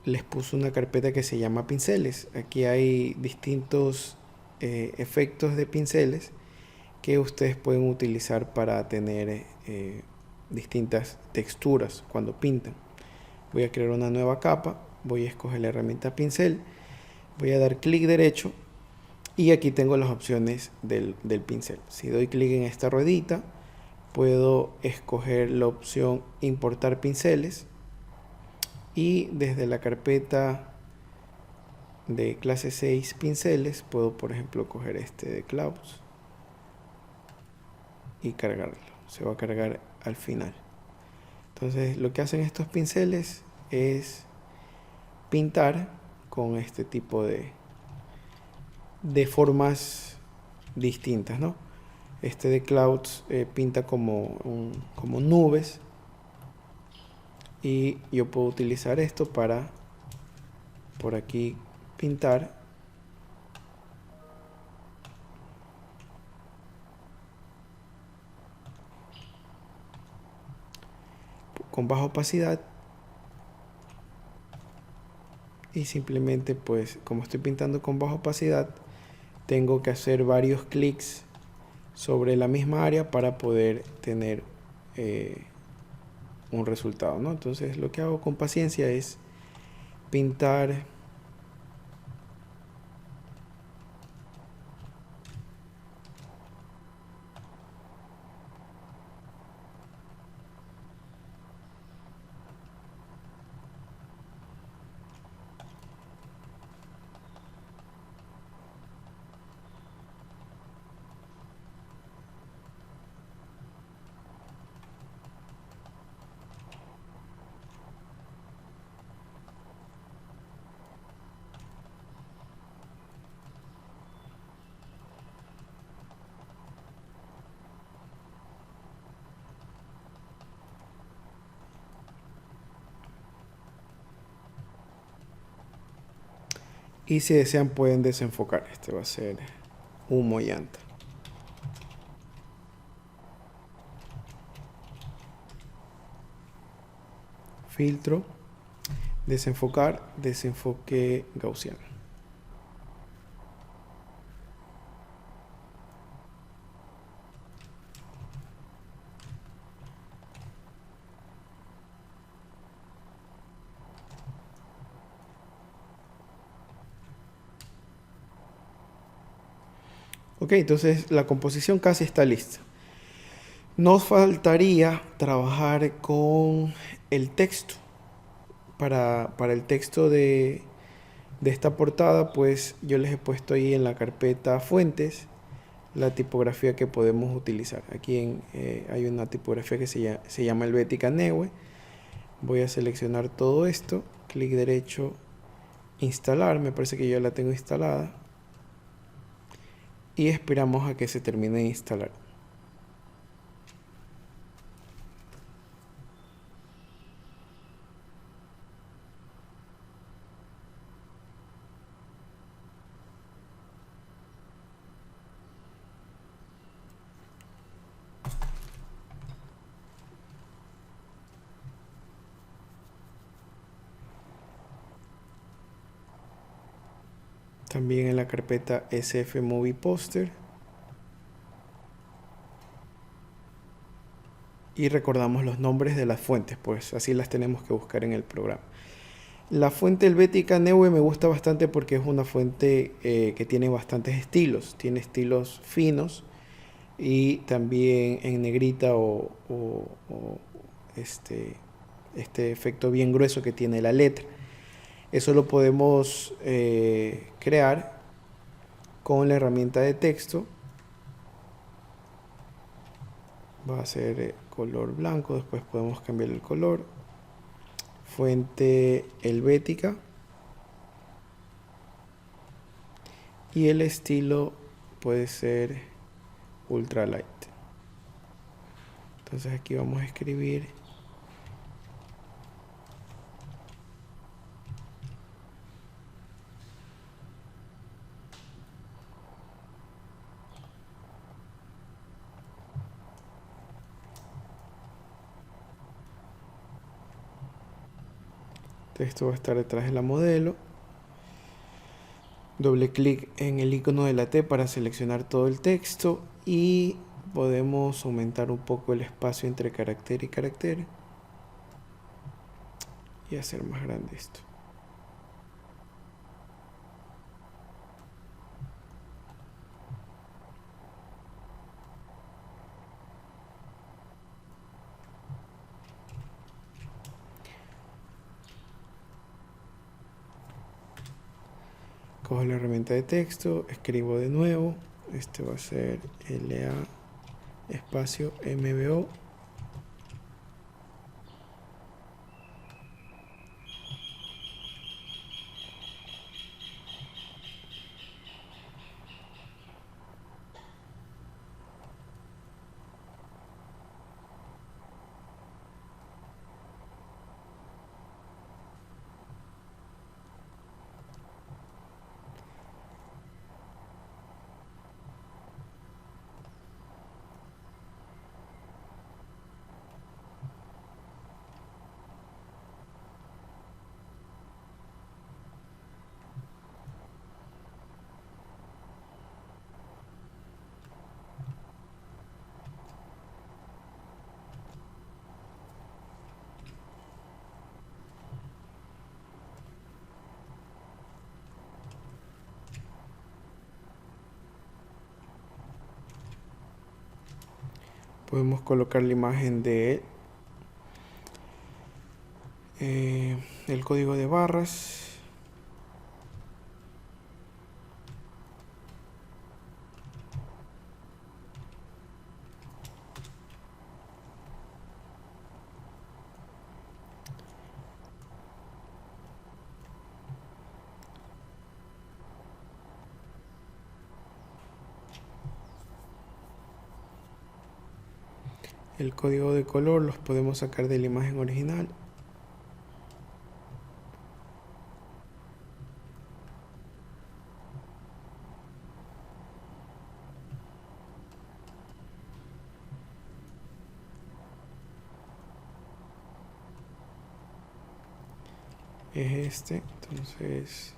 les puse una carpeta que se llama pinceles. Aquí hay distintos efectos de pinceles que ustedes pueden utilizar para tener distintas texturas cuando pintan. Voy a crear una nueva capa, voy a escoger la herramienta pincel, voy a dar clic derecho y aquí tengo las opciones del pincel. Si doy clic en esta ruedita, puedo escoger la opción importar pinceles y desde la carpeta de clase 6 pinceles puedo, por ejemplo, coger este de clouds y cargarlo. Se va a cargar al final. Entonces lo que hacen estos pinceles es pintar con este tipo de formas distintas, ¿no? Este de clouds pinta como nubes y yo puedo utilizar esto para por aquí pintar con baja opacidad y simplemente, pues como estoy pintando con baja opacidad, tengo que hacer varios clics sobre la misma área para poder tener un resultado, ¿no? Entonces lo que hago con paciencia es pintar y si desean pueden desenfocar. Este va a ser humo y llanta. Filtro, desenfocar, desenfoque gaussiano. Ok, entonces la composición casi está lista. Nos faltaría trabajar con el texto. Para el texto de de esta portada, pues yo les he puesto ahí en la carpeta fuentes la tipografía que podemos utilizar. Aquí hay una tipografía que se llama Helvetica Neue. Voy a seleccionar todo esto, clic derecho, instalar, me parece que yo la tengo instalada, y esperamos a que se termine de instalar. También en la carpeta SF Movie Poster. Y recordamos los nombres de las fuentes, pues así las tenemos que buscar en el programa. La fuente Helvetica Neue me gusta bastante porque es una fuente que tiene bastantes estilos. Tiene estilos finos y también en negrita o este efecto bien grueso que tiene la letra. Eso lo podemos crear con la herramienta de texto. Va a ser color blanco, después podemos cambiar el color. Fuente helvética. Y el estilo puede ser ultralight. Entonces aquí vamos a escribir esto va a estar detrás de la modelo. Doble clic en el icono de la T para seleccionar todo el texto y podemos aumentar un poco el espacio entre carácter y carácter y hacer más grande esto. Cojo la herramienta de texto, escribo de nuevo. Este va a ser LA espacio MBO. Podemos colocar la imagen de el código de barras. El código de color los podemos sacar de la imagen original. Es este, entonces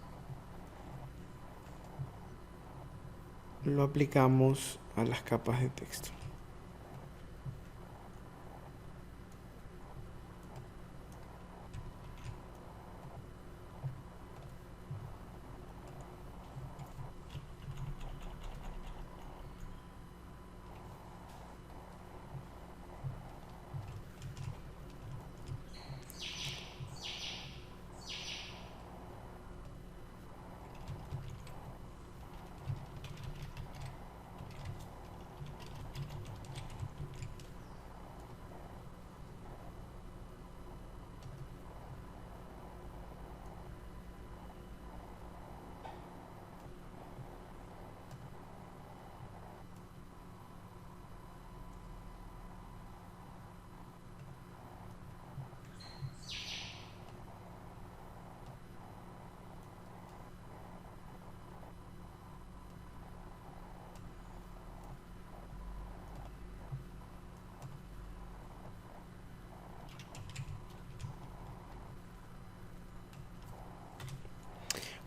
lo aplicamos a las capas de texto.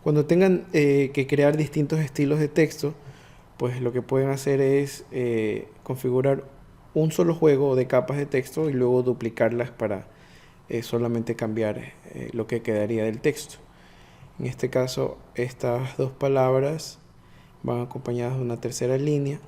Cuando tengan que crear distintos estilos de texto, pues lo que pueden hacer es configurar un solo juego de capas de texto y luego duplicarlas para solamente cambiar lo que quedaría del texto. En este caso, estas dos palabras van acompañadas de una tercera línea.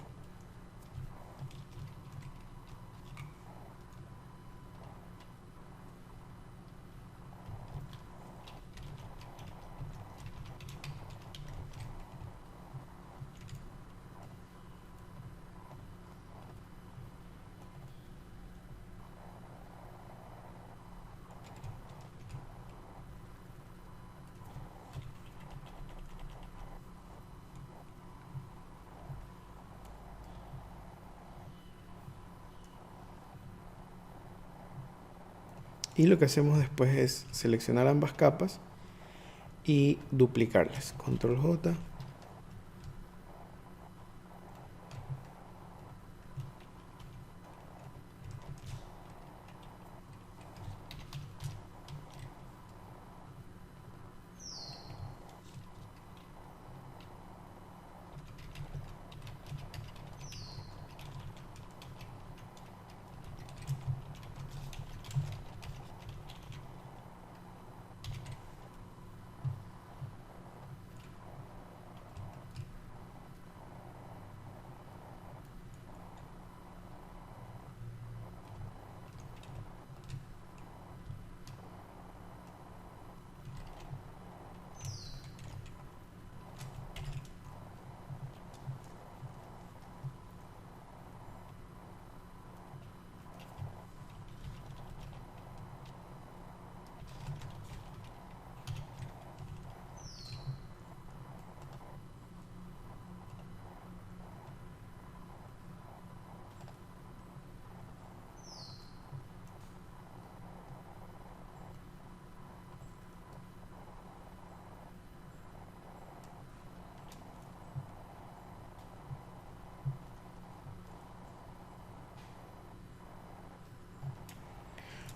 Y lo que hacemos después es seleccionar ambas capas y duplicarlas. Control J.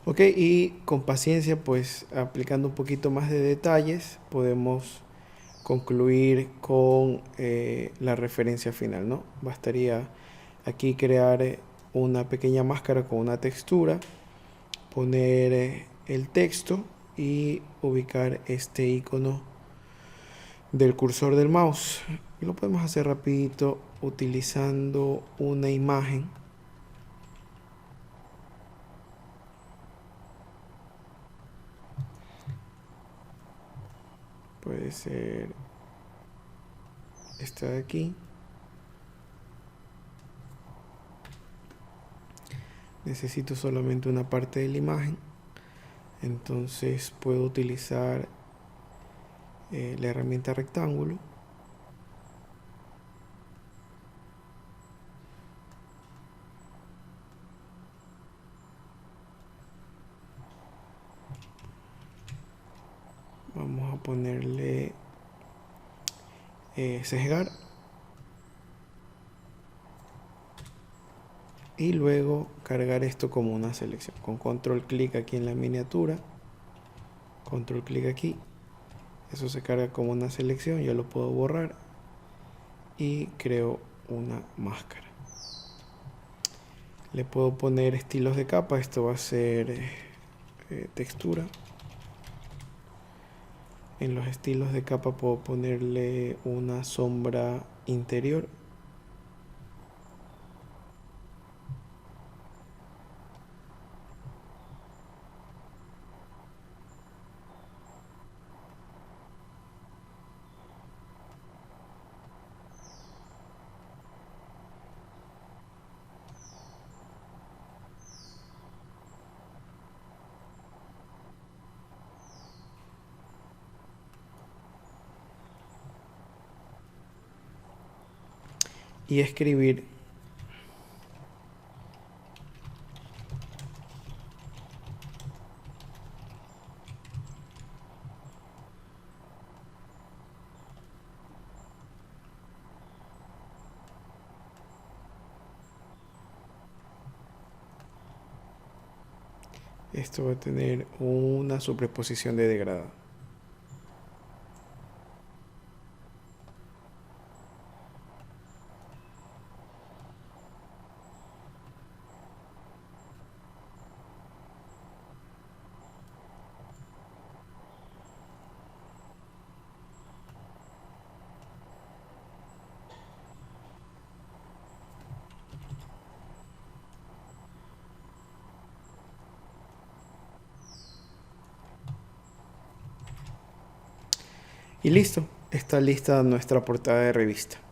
Ok, y con paciencia, pues aplicando un poquito más de detalles, podemos concluir con la referencia final, ¿no? Bastaría aquí crear una pequeña máscara con una textura, poner el texto y ubicar este icono del cursor del mouse. Y lo podemos hacer rapidito utilizando una imagen. Puede ser esta de aquí. Necesito solamente una parte de la imagen, entonces puedo utilizar la herramienta rectángulo. Vamos a ponerle sesgar y luego cargar esto como una selección con control clic aquí en la miniatura, control clic aquí, eso se carga como una selección. Yo lo puedo borrar y creo una máscara. Le puedo poner estilos de capa, esto va a ser textura. En los estilos de capa puedo ponerle una sombra interior. Y escribir. Esto va a tener una superposición de degradado. Y listo, está lista nuestra portada de revista.